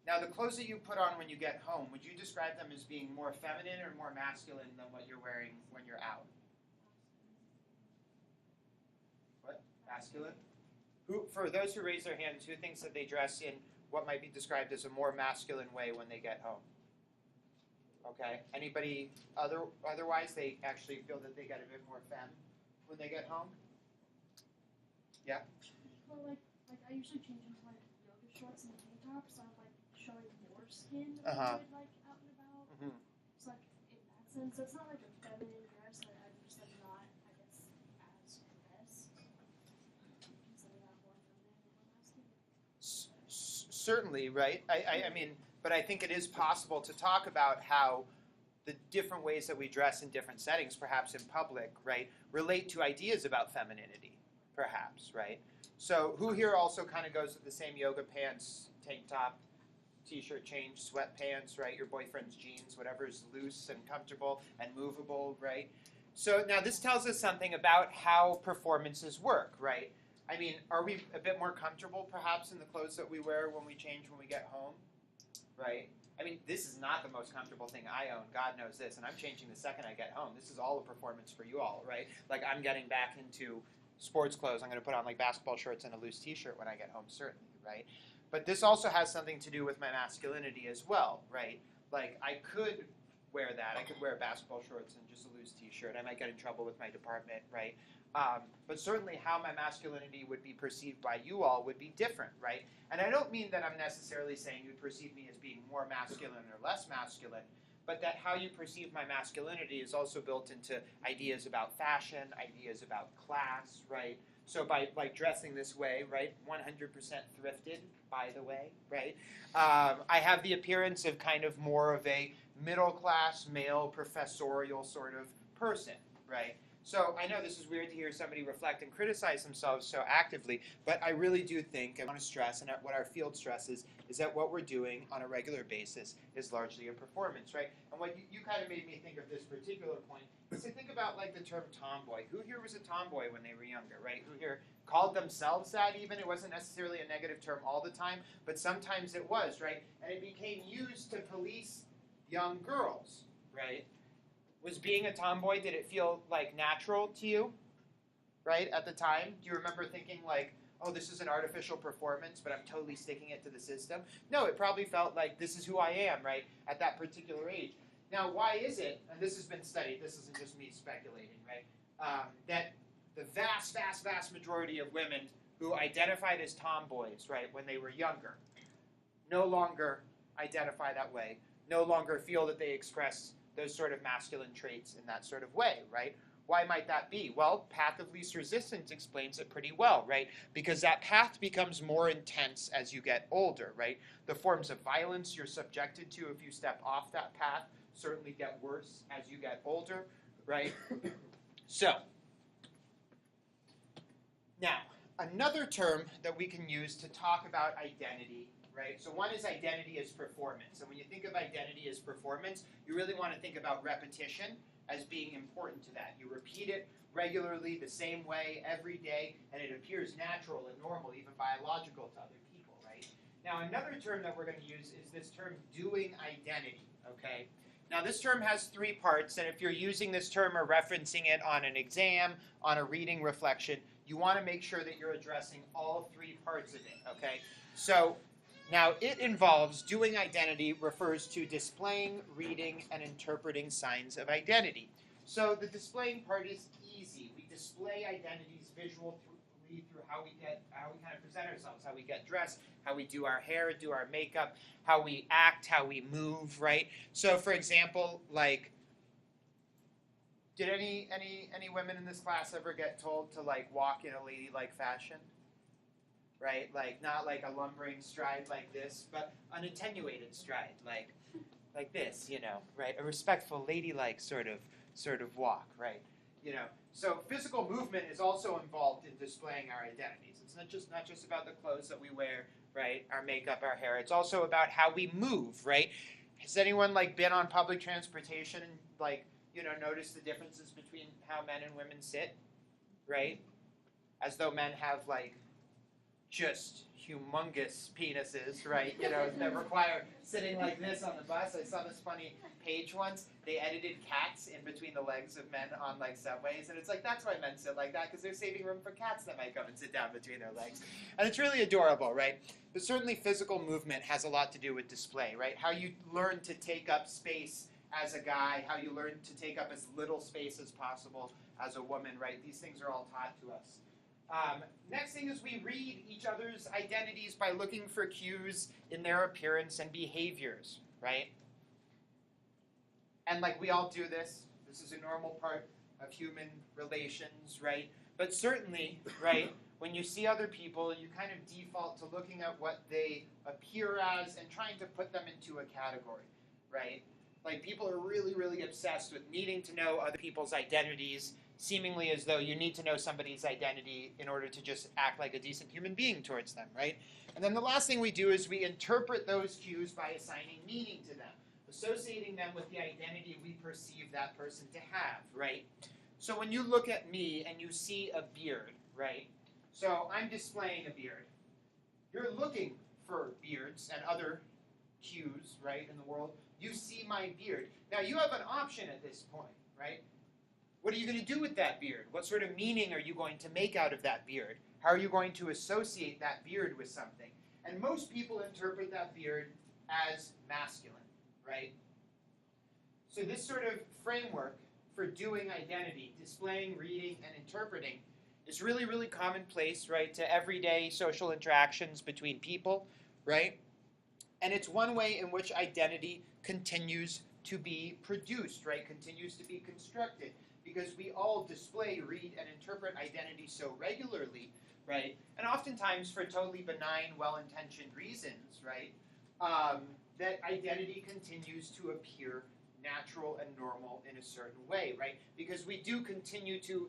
A: Now, the clothes that you put on when you get home, would you describe them as being more feminine or more masculine than what you're wearing when you're out? What? Masculine? Who, for those who raise their hands, who thinks that they dress in what might be described as a more masculine way when they get home? Okay. Anybody otherwise, they actually feel that they get a bit more femme when they get home? Yeah?
E: Well, like I usually change into like yoga shorts and tank tops, so I'm like showing more skin than I would like out and about.
A: Mm-hmm.
E: It's like in that sense, so it's not like a feminine dress. Like I'm just like not, I guess, as dressed. Consider that more feminine or more masculine.
A: Certainly, right? I mean, but I think it is possible to talk about how the different ways that we dress in different settings, perhaps in public, right, relate to ideas about femininity, perhaps, right? So who here also kind of goes with the same yoga pants, tank top, t-shirt change, sweatpants, right, your boyfriend's jeans, whatever is loose and comfortable and movable, right? So now this tells us something about how performances work, right? I mean, are we a bit more comfortable perhaps in the clothes that we wear when we change when we get home? Right? I mean, this is not the most comfortable thing I own. God knows this. And I'm changing the second I get home. This is all a performance for you all, right? Like, I'm getting back into sports clothes. I'm going to put on, like, basketball shorts and a loose t-shirt when I get home, certainly, right? But this also has something to do with my masculinity as well, right? Like, I could wear that. I could wear basketball shorts and just a loose t-shirt. I might get in trouble with my department, right? But certainly how my masculinity would be perceived by you all would be different, right? And I don't mean that I'm necessarily saying you perceive me as being more masculine or less masculine, but that how you perceive my masculinity is also built into ideas about fashion, ideas about class, right? So by like dressing this way, right, 100% thrifted, by the way, right, I have the appearance of kind of more of a middle-class, male, professorial sort of person, right? So I know this is weird to hear somebody reflect and criticize themselves so actively, but I really do think, I want to stress, and what our field stresses, is that what we're doing on a regular basis is largely a performance, right? And what you kind of made me think of this particular point is to think about like the term tomboy. Who here was a tomboy when they were younger, right? Who here called themselves that even? It wasn't necessarily a negative term all the time, but sometimes it was, right? And it became used to police young girls, right? Was being a tomboy, did it feel like natural to you, right, at the time? Do you remember thinking like, oh, this is an artificial performance, but I'm totally sticking it to the system? No, it probably felt like this is who I am, right, at that particular age. Now, why is it, and this has been studied, this isn't just me speculating, right, that the vast, vast, vast majority of women who identified as tomboys, right, when they were younger, no longer identify that way, no longer feel that they express those sort of masculine traits in that sort of way, right? Why might that be? Well, path of least resistance explains it pretty well, right? Because that path becomes more intense as you get older, right? The forms of violence you're subjected to if you step off that path certainly get worse as you get older, right? So, now, another term that we can use to talk about identity, right? So one is identity as performance. And when you think of identity as performance, you really want to think about repetition as being important to that. You repeat it regularly the same way every day, and it appears natural and normal, even biological to other people, right? Now, another term that we're going to use is this term doing identity, okay? Now, this term has three parts, and if you're using this term or referencing it on an exam, on a reading reflection, you want to make sure that you're addressing all three parts of it, okay? So, now it involves, doing identity refers to displaying, reading, and interpreting signs of identity. So the displaying part is easy. We display identities visually through how we kind of present ourselves, how we get dressed, how we do our hair, do our makeup, how we act, how we move, right? So for example, like, did any women in this class ever get told to like walk in a ladylike fashion? Right, like not like a lumbering stride like this, but an attenuated stride, like this, you know, right? A respectful, ladylike sort of walk, right? You know, so physical movement is also involved in displaying our identities. It's not just about the clothes that we wear, right? Our makeup, our hair. It's also about how we move, right? Has anyone like been on public transportation and like, you know, noticed the differences between how men and women sit, right? As though men have like just humongous penises, right? You know, that require sitting like this on the bus. I saw this funny page once. They edited cats in between the legs of men on like subways, and it's like, that's why men sit like that, because they're saving room for cats that might come and sit down between their legs. And it's really adorable, right? But certainly physical movement has a lot to do with display, right? How you learn to take up space as a guy, how you learn to take up as little space as possible as a woman, right? These things are all taught to us. Next thing is we read each other's identities by looking for cues in their appearance and behaviors, right? And like we all do this. This is a normal part of human relations, right? But certainly, right, when you see other people, you kind of default to looking at what they appear as and trying to put them into a category, right? Like people are really, really obsessed with needing to know other people's identities, seemingly as though you need to know somebody's identity in order to just act like a decent human being towards them, right? And then the last thing we do is we interpret those cues by assigning meaning to them, associating them with the identity we perceive that person to have, right? So when you look at me and you see a beard, right? So I'm displaying a beard. You're looking for beards and other cues, right, in the world. You see my beard. Now you have an option at this point, right? What are you going to do with that beard? What sort of meaning are you going to make out of that beard? How are you going to associate that beard with something? And most people interpret that beard as masculine, right? So this sort of framework for doing identity, displaying, reading, and interpreting is really, really commonplace, right, to everyday social interactions between people, right? And it's one way in which identity continues to be produced, right, continues to be constructed. Because we all display, read, and interpret identity so regularly, right? And oftentimes for totally benign, well-intentioned reasons, right? That identity continues to appear natural and normal in a certain way, right? Because we do continue to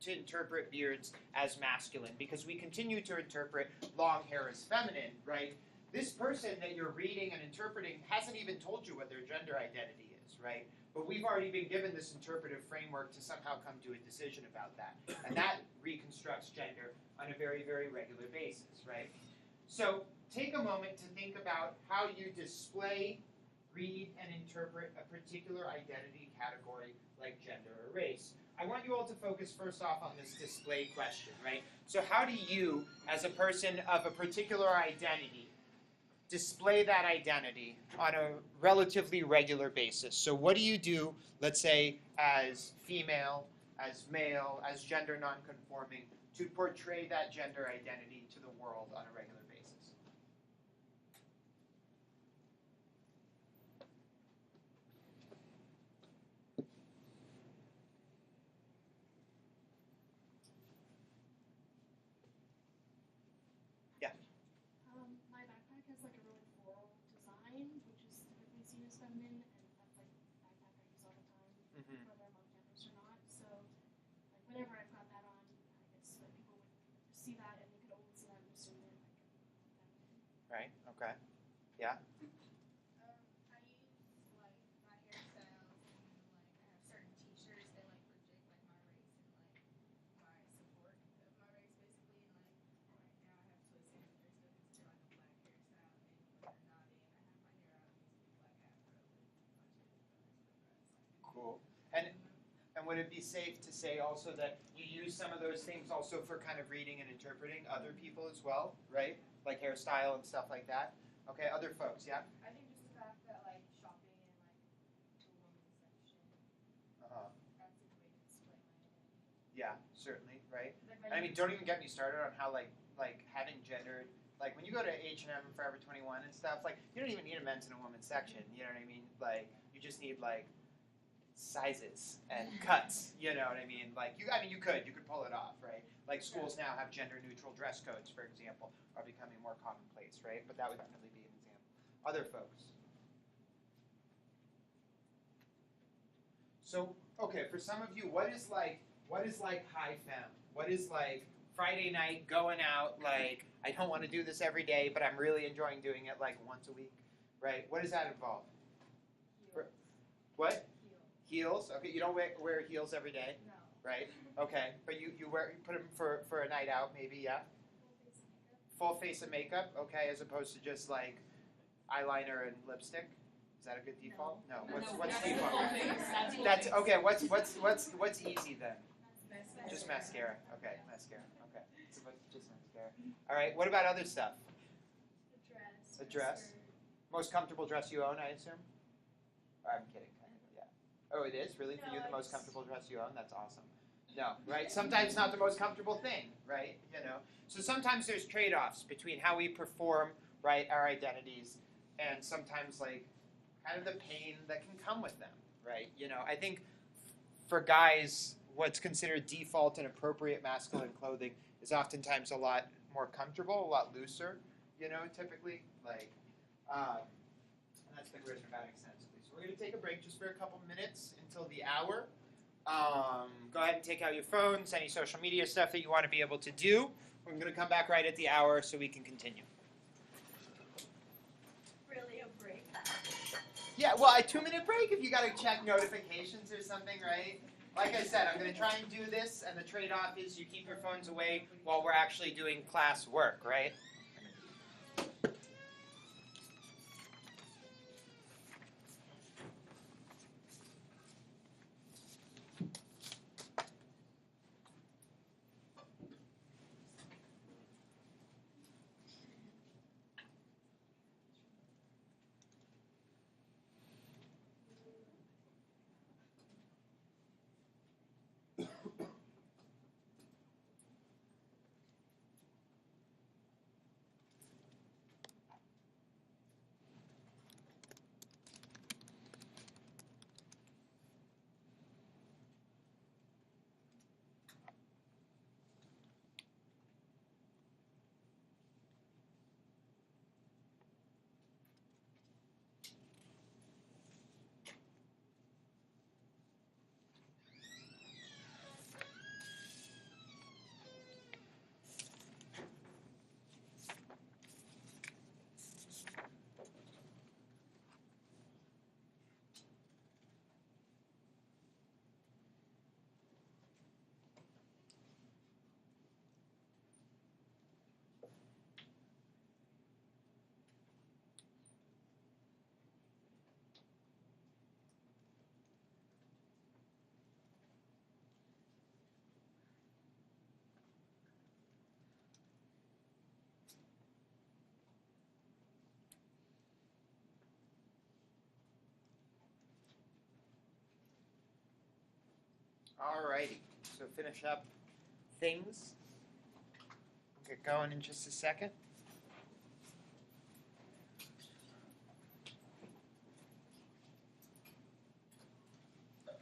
A: interpret beards as masculine, because we continue to interpret long hair as feminine, right? This person that you're reading and interpreting hasn't even told you what their gender identity is, right? But we've already been given this interpretive framework to somehow come to a decision about that. And that reconstructs gender on a very, very regular basis, right? So take a moment to think about how you display, read, and interpret a particular identity category like gender or race. I want you all to focus first off on this display question, right? So how do you, as a person of a particular identity, display that identity on a relatively regular basis? So what do you do, let's say, as female, as male, as gender nonconforming, to portray that gender identity to the world on a regular basis?
E: feminine, and that's like the backpack I use all the time,
A: Mhm.
E: whether I'm on campus or not. So like whenever I've got that on, I guess like people would see that and they could only see that and assume that like I'm feminine.
A: Right. Okay. Yeah.
C: I use like my hairstyles and like I have certain T-shirts that like project like my race and like my support of my race basically. And like right now I have twists and they're still considered like a black hairstyle. And when they're not in, I have my hair out usually black afro with my chest feathers.
A: Cool. And would it be safe to say also that you use some of those things also for kind of reading and interpreting other people as well, right? Like hairstyle and stuff like that. Okay. Other folks, yeah.
C: I think just the fact that like shopping in like the women's section,
A: Uh-huh.
C: that's a good way to display my identity.
A: Yeah. Certainly. Right.
C: Like
A: I mean, don't even get me started on how like having gendered. Like when you go to H&M and Forever 21 and stuff, like you don't even need a men's and a women's section. You know what I mean? Like you just need like sizes and cuts. You know what I mean? Like you could pull it off, right? Like schools now have gender neutral dress codes, for example, are becoming more commonplace, right? But that would definitely be an example. Other folks. So okay, for some of you, what is like high femme? What is like Friday night going out? Like I don't want to do this every day, but I'm really enjoying doing it like once a week, right? What does that involve?
C: Heels.
A: What?
C: Heels.
A: Heels? Okay, you don't wear heels every day,
C: No.
A: right? Okay, but you put them for a night out, maybe, yeah. Full face of makeup, okay, as opposed to just like eyeliner and lipstick. Is that a good default? No. What's default? That's okay. What's easy then? Just mascara. Okay, mascara. Okay, it's just mascara. All right. What about other stuff?
E: A
A: A dress?
E: skirt.
A: Most comfortable dress you own, I assume. I'm kidding. Kind of, yeah. Oh, it is really for you the most comfortable dress you own. That's awesome. No, right? Sometimes not the most comfortable thing, right? You know. So sometimes there's trade-offs between how we perform, right, our identities, and sometimes like kind of the pain that can come with them, right? You know, I think for guys, what's considered default and appropriate masculine clothing is oftentimes a lot more comfortable, a lot looser, you know, typically. Like, and that's been written about extensively. So we're going to take a break just for a couple minutes until the hour. Go ahead and take out your phones, any social media stuff that you want to be able to do. We're going to come back right at the hour so we can continue.
C: Really a break.
A: Yeah, well, a 2-minute break if you got to check notifications or something, right? Like I said, I'm going to try and do this, and the trade-off is you keep your phones away while we're actually doing class work, right? Alrighty, so finish up things. We'll get going in just a second.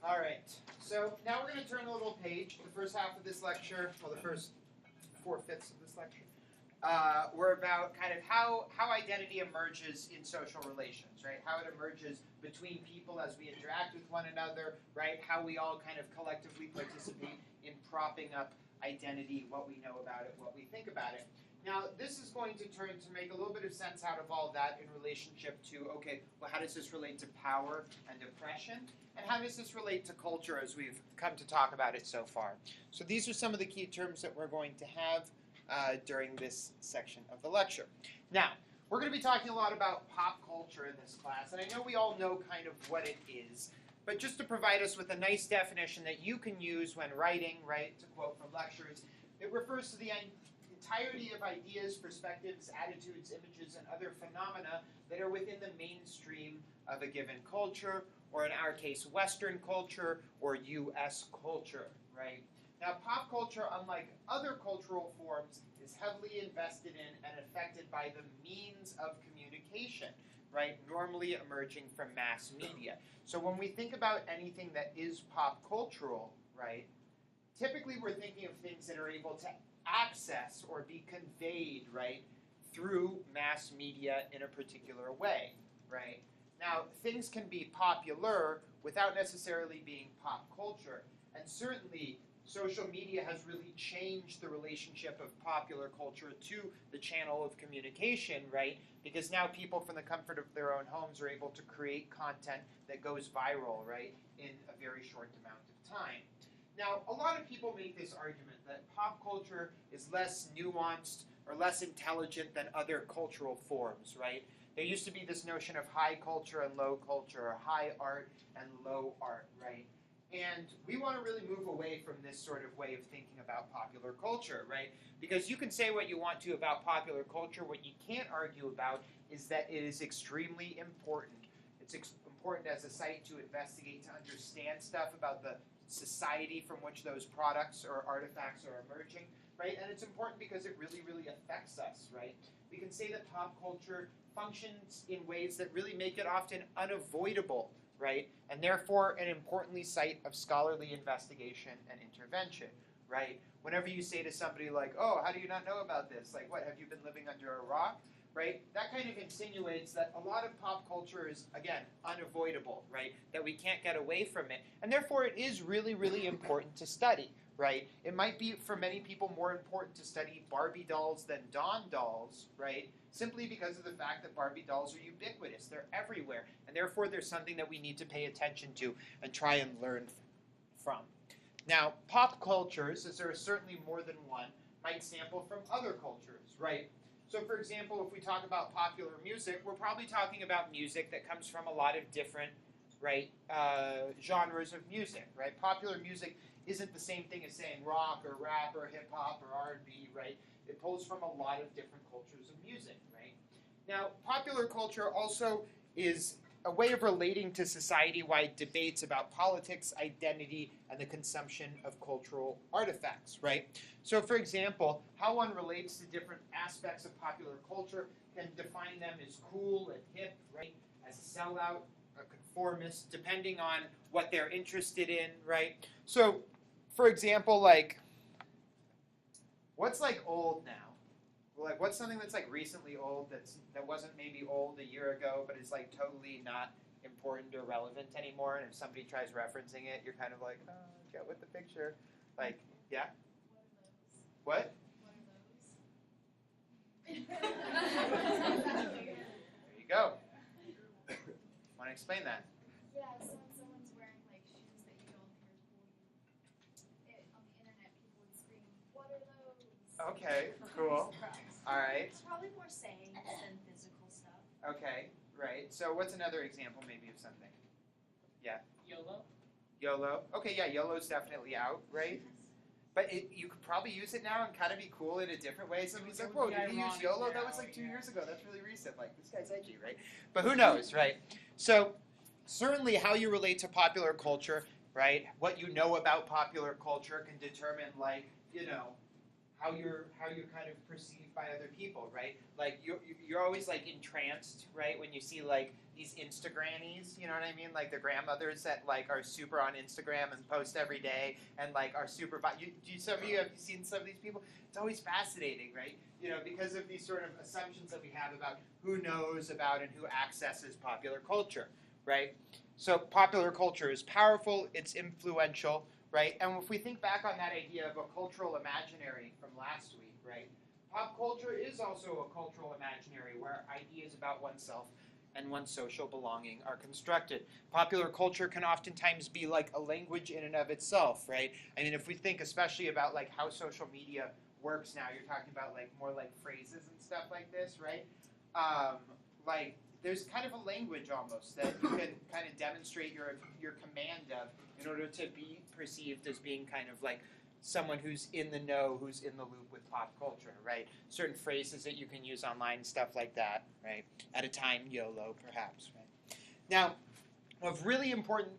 A: Alright, so now we're going to turn a little page. The first half of this lecture, well, the first 4/5 of this lecture, were about kind of how identity emerges in social relations, right? How it emerges between people as we interact with one another, right? How we all kind of collectively participate in propping up identity, what we know about it, what we think about it. Now, this is going to turn to make a little bit of sense out of all that in relationship to, okay, well, how does this relate to power and oppression? And how does this relate to culture as we've come to talk about it so far? So these are some of the key terms that we're going to have during this section of the lecture. Now, we're going to be talking a lot about pop culture in this class, and I know we all know kind of what it is, but just to provide us with a nice definition that you can use when writing, right, to quote from lectures, it refers to the entirety of ideas, perspectives, attitudes, images, and other phenomena that are within the mainstream of a given culture, or in our case, Western culture, or U.S. culture, right? Now, pop culture, unlike other cultural forms, is heavily invested in and affected by the means of communication, right? Normally emerging from mass media. So when we think about anything that is pop cultural, right, typically we're thinking of things that are able to access or be conveyed, right, through mass media in a particular way, right? Now, things can be popular without necessarily being pop culture, and certainly social media has really changed the relationship of popular culture to the channel of communication, right? Because now people from the comfort of their own homes are able to create content that goes viral, right, in a very short amount of time. Now, a lot of people make this argument that pop culture is less nuanced or less intelligent than other cultural forms, right? There used to be this notion of high culture and low culture, or high art and low art, right? And we want to really move away from this sort of way of thinking about popular culture, right? Because you can say what you want to about popular culture. What you can't argue about is that it is extremely important. It's important as a site to investigate, to understand stuff about the society from which those products or artifacts are emerging, right? And it's important because it really, really affects us, right? We can say that pop culture functions in ways that really make it often unavoidable, right? And therefore an importantly site of scholarly investigation and intervention, right? Whenever you say to somebody like, oh, how do you not know about this? Like, what, have you been living under a rock? Right? That kind of insinuates that a lot of pop culture is, again, unavoidable, right? That we can't get away from it. And therefore it is really, really important to study, right? It might be, for many people, more important to study Barbie dolls than Dawn dolls, right? Simply because of the fact that Barbie dolls are ubiquitous. They're everywhere. And therefore there's something that we need to pay attention to and try and learn from. Now, pop cultures, as there are certainly more than one, might sample from other cultures, right? So, for example, if we talk about popular music, we're probably talking about music that comes from a lot of different, right, genres of music, right? Popular music isn't the same thing as saying rock or rap or hip hop or R&B, right? It pulls from a lot of different cultures of music, right? Now, popular culture also is a way of relating to society-wide debates about politics, identity, and the consumption of cultural artifacts, right? So, for example, how one relates to different aspects of popular culture can define them as cool and hip, right? As a sellout, a conformist, depending on what they're interested in, right? So, for example, like, what's like old now? Like, what's something that's like recently old that wasn't maybe old a year ago, but is like totally not important or relevant anymore? And if somebody tries referencing it, you're kind of like, oh, get with the picture. Like, yeah. What? There you go. Want to explain that?
C: Yeah, so when someone's wearing like shoes that you don't hear on the internet, people would scream, "What are those?"
A: Okay, cool. All right.
E: It's probably more saying than physical stuff.
A: Okay, right. So what's another example maybe of something? Yeah.
F: YOLO?
A: YOLO. Okay, yeah, YOLO's definitely out, right? But you could probably use it now and kind of be cool in a different way. Somebody's like, whoa, did he use YOLO? That was like 2 years ago. That's really recent. Like, this guy's edgy, right? But who knows, right? So certainly how you relate to popular culture, right? What you know about popular culture can determine, like, you know, how you're kind of perceived by other people, right? Like you're always like entranced, right, when you see like these Instagrannies, you know what I mean? Like the grandmothers that like are super on Instagram and post every day and like are super. Some of you have seen some of these people? It's always fascinating, right? You know, because of these sort of assumptions that we have about who knows about and who accesses popular culture, right? So popular culture is powerful, it's influential, right? And if we think back on that idea of a cultural imaginary from last week, right? Pop culture is also a cultural imaginary where ideas about oneself and one's social belonging are constructed. Popular culture can oftentimes be like a language in and of itself, right? I mean, if we think especially about like how social media works now, you're talking about like more like phrases and stuff like this, right? Like there's kind of a language almost that you can kind of demonstrate your command of in order to be perceived as being kind of like someone who's in the know, who's in the loop with pop culture, right? Certain phrases that you can use online, stuff like that, right? At a time, YOLO, perhaps, right? Now, of really important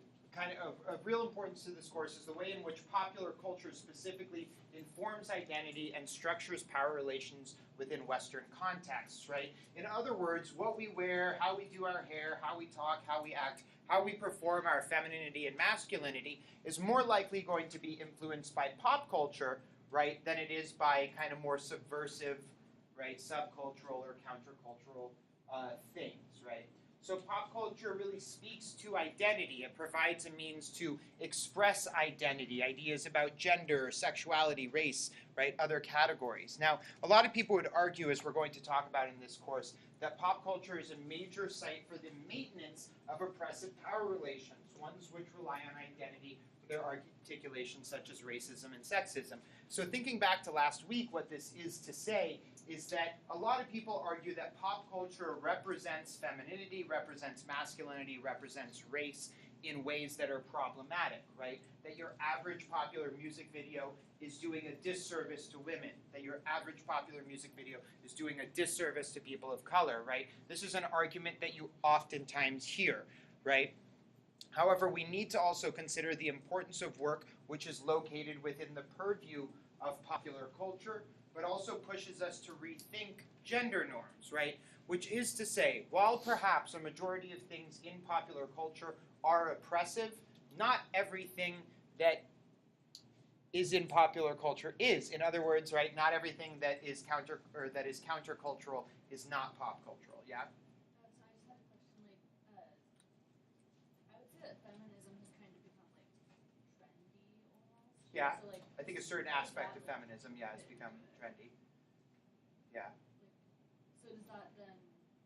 A: of real importance to this course is the way in which popular culture specifically informs identity and structures power relations within Western contexts, right? In other words, what we wear, how we do our hair, how we talk, how we act, how we perform our femininity and masculinity is more likely going to be influenced by pop culture, right, than it is by kind of more subversive, right, subcultural or countercultural things, right? So pop culture really speaks to identity. It provides a means to express identity, ideas about gender, sexuality, race, right, other categories. Now, a lot of people would argue, as we're going to talk about in this course, that pop culture is a major site for the maintenance of oppressive power relations, ones which rely on identity for their articulations such as racism and sexism. So thinking back to last week, what this is to say is that a lot of people argue that pop culture represents femininity, represents masculinity, represents race in ways that are problematic, right? That your average popular music video is doing a disservice to women, that your average popular music video is doing a disservice to people of color, right? This is an argument that you oftentimes hear, right? However, we need to also consider the importance of work which is located within the purview of popular culture, but also pushes us to rethink gender norms, right? Which is to say, while perhaps a majority of things in popular culture are oppressive, not everything that is in popular culture is. In other words, right, not everything that is countercultural is not pop cultural, yeah?
B: So I just had a question, like, I would say that feminism has kind of become like trendy almost.
A: Yeah.
B: So like,
A: I think a certain aspect of feminism, yeah, has become trendy. Yeah.
B: so does that then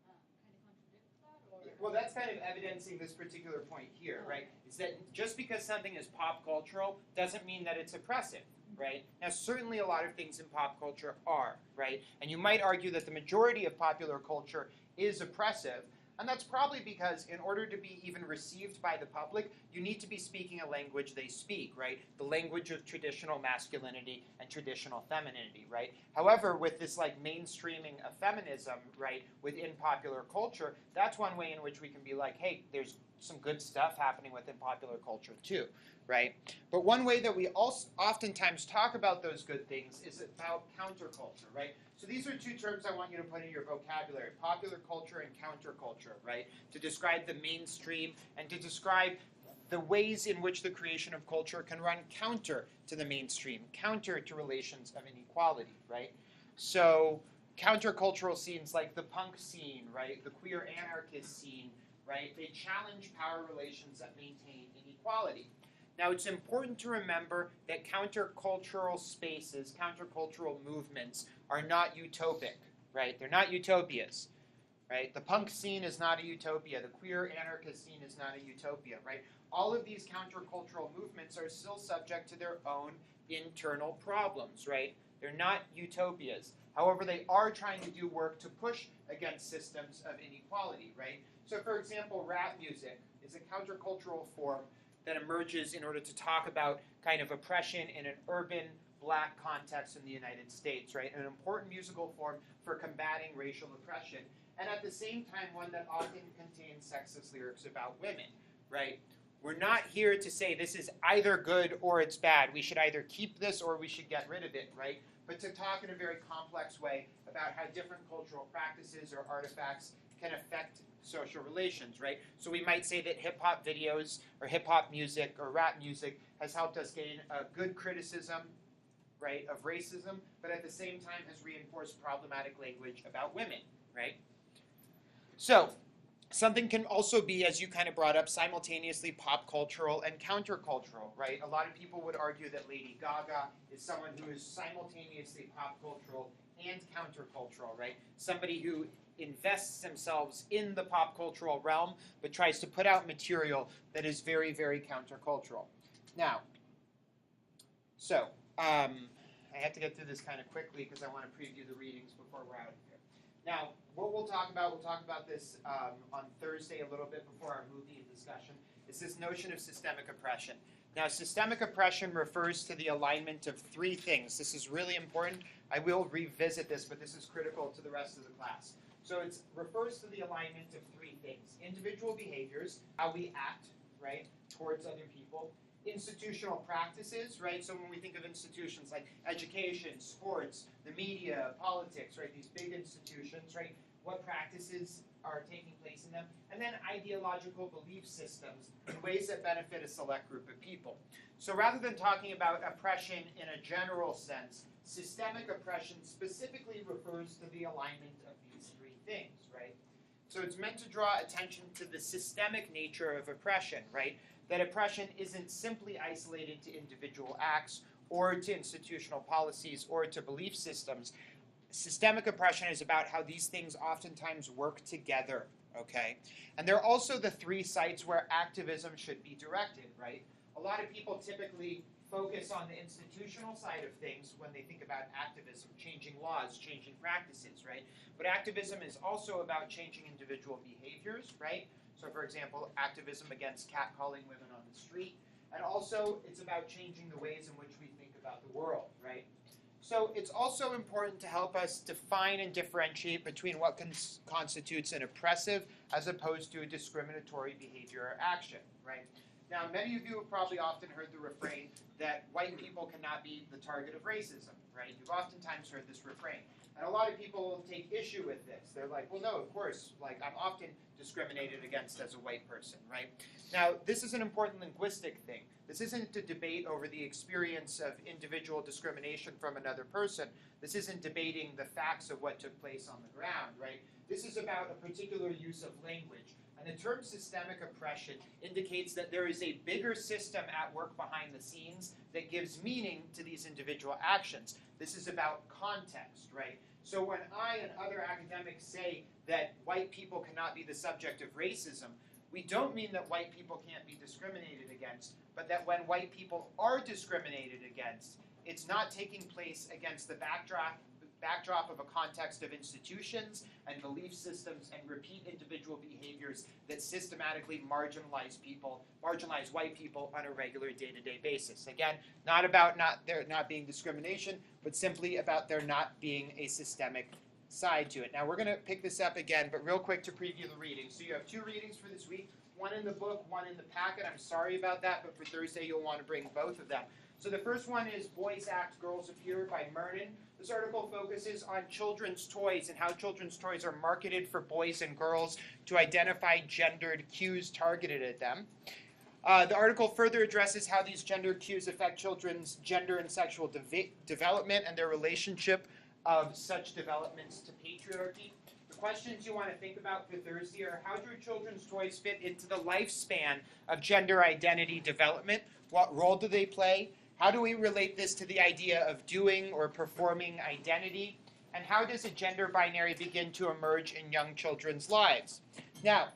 B: kind of contradict that, or?
A: Well, that's kind of evidencing this particular point here, right? Is that just because something is pop cultural doesn't mean that it's oppressive, right? Now, certainly a lot of things in pop culture are, right? And you might argue that the majority of popular culture is oppressive, and that's probably because in order to be even received by the public, you need to be speaking a language they speak, right? The language of traditional masculinity and traditional femininity, right? However, with this like mainstreaming of feminism, right, within popular culture, that's one way in which we can be like, hey, there's some good stuff happening within popular culture too, right? But one way that we also oftentimes talk about those good things is about counterculture, right? So these are two terms I want you to put in your vocabulary, popular culture and counterculture, right? To describe the mainstream and to describe the ways in which the creation of culture can run counter to the mainstream, counter to relations of inequality, right? So countercultural scenes like the punk scene, right? The queer anarchist scene, right? They challenge power relations that maintain inequality. Now, it's important to remember that countercultural spaces, countercultural movements are not utopic, right? They're not utopias, right? The punk scene is not a utopia. The queer anarchist scene is not a utopia, right? All of these countercultural movements are still subject to their own internal problems, right? They're not utopias. However, they are trying to do work to push against systems of inequality, right? So, for example, rap music is a countercultural form that emerges in order to talk about kind of oppression in an urban black context in the United States, right? An important musical form for combating racial oppression, and at the same time one that often contains sexist lyrics about women, right? We're not here to say this is either good or it's bad. We should either keep this or we should get rid of it, right? but to talk in a very complex way about how different cultural practices or artifacts can affect social relations, right? So we might say that hip-hop videos or hip-hop music or rap music has helped us gain a good criticism, right, of racism, but at the same time has reinforced problematic language about women, right? So something can also be, as you kind of brought up, simultaneously pop cultural and countercultural, right? A lot of people would argue that Lady Gaga is someone who is simultaneously pop cultural and countercultural, right? Somebody who invests themselves in the pop cultural realm, but tries to put out material that is very, very countercultural. Now, so I have to get through this kind of quickly because I want to preview the readings before we're out of here. Now, what we'll talk about this on Thursday a little bit before our movie discussion, is this notion of systemic oppression. Now, systemic oppression refers to the alignment of three things. This is really important. I will revisit this, but this is critical to the rest of the class. So it refers to the alignment of three things. Individual behaviors, how we act, right, towards other people. Institutional practices, right? So when we think of institutions like education, sports, the media, politics, right? These big institutions, right? What practices are taking place in them? And then ideological belief systems in ways that benefit a select group of people. So rather than talking about oppression in a general sense, systemic oppression specifically refers to the alignment of these three things, right? So it's meant to draw attention to the systemic nature of oppression, right? That oppression isn't simply isolated to individual acts or to institutional policies or to belief systems. Systemic oppression is about how these things oftentimes work together, okay? And they're also the three sites where activism should be directed, right? A lot of people typically focus on the institutional side of things when they think about activism, changing laws, changing practices, right? But activism is also about changing individual behaviors, right? So, for example, activism against catcalling women on the street. And also, it's about changing the ways in which we think about the world, right? So it's also important to help us define and differentiate between what constitutes an oppressive as opposed to a discriminatory behavior or action, right? Now, many of you have probably often heard the refrain that white people cannot be the target of racism, right? You've oftentimes heard this refrain. And a lot of people take issue with this. They're like, well, no, of course, like I'm often discriminated against as a white person, right? Now, this is an important linguistic thing. This isn't a debate over the experience of individual discrimination from another person. This isn't debating the facts of what took place on the ground, right? This is about a particular use of language. And the term systemic oppression indicates that there is a bigger system at work behind the scenes that gives meaning to these individual actions. This is about context, right? So when I and other academics say that white people cannot be the subject of racism, we don't mean that white people can't be discriminated against, but that when white people are discriminated against, it's not taking place against the backdrop of a context of institutions and belief systems and repeat individual behaviors that systematically marginalize white people on a regular day-to-day basis. Again, not about there not being discrimination, but simply about there not being a systemic side to it. Now we're going to pick this up again, but real quick to preview the readings. So you have two readings for this week, one in the book, one in the packet. I'm sorry about that, but for Thursday you'll want to bring both of them. So the first one is Boys Act, Girls Appear by Mernon. This article focuses on children's toys and how children's toys are marketed for boys and girls to identify gendered cues targeted at them. The article further addresses how these gender cues affect children's gender and sexual development and their relationship of such developments to patriarchy. The questions you want to think about for Thursday are: how do children's toys fit into the lifespan of gender identity development? What role do they play? How do we relate this to the idea of doing or performing identity? And how does a gender binary begin to emerge in young children's lives? Now,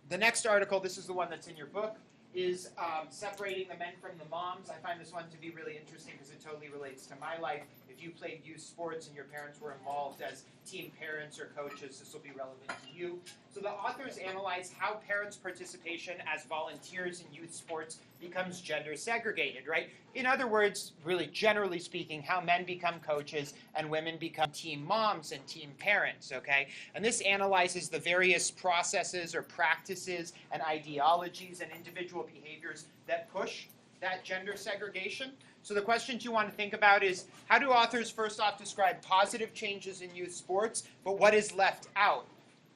A: the next article, this is the one that's in your book, is Separating the Men from the Moms. I find this one to be really interesting because it totally relates to my life. If you played youth sports and your parents were involved as team parents or coaches, this will be relevant to you. So the authors analyze how parents' participation as volunteers in youth sports becomes gender segregated, right? In other words, really generally speaking, how men become coaches and women become team moms and team parents, okay? And this analyzes the various processes or practices and ideologies and individual behaviors that push that gender segregation. So the questions you want to think about is, how do authors first off describe positive changes in youth sports, but what is left out?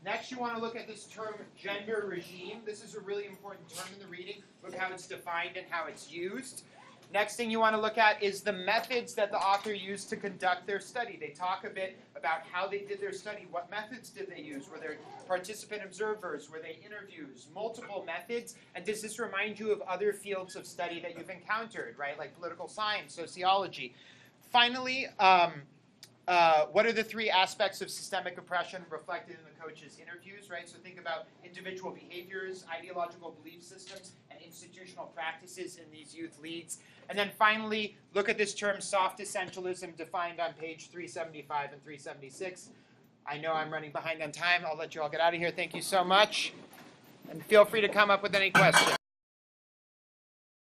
A: Next, you want to look at this term, gender regime. This is a really important term in the reading. Look how it's defined and how it's used. Next thing you want to look at is the methods that the author used to conduct their study. They talk a bit about how they did their study. What methods did they use? Were there participant observers? Were they interviews? Multiple methods? And does this remind you of other fields of study that you've encountered, right? Like political science, sociology. Finally, what are the three aspects of systemic oppression reflected in the coach's interviews, right? So think about individual behaviors, ideological belief systems, and institutional practices in these youth leads. And then finally, look at this term soft essentialism defined on page 375 and 376. I know I'm running behind on time. I'll let you all get out of here. Thank you so much. And feel free to come up with any questions.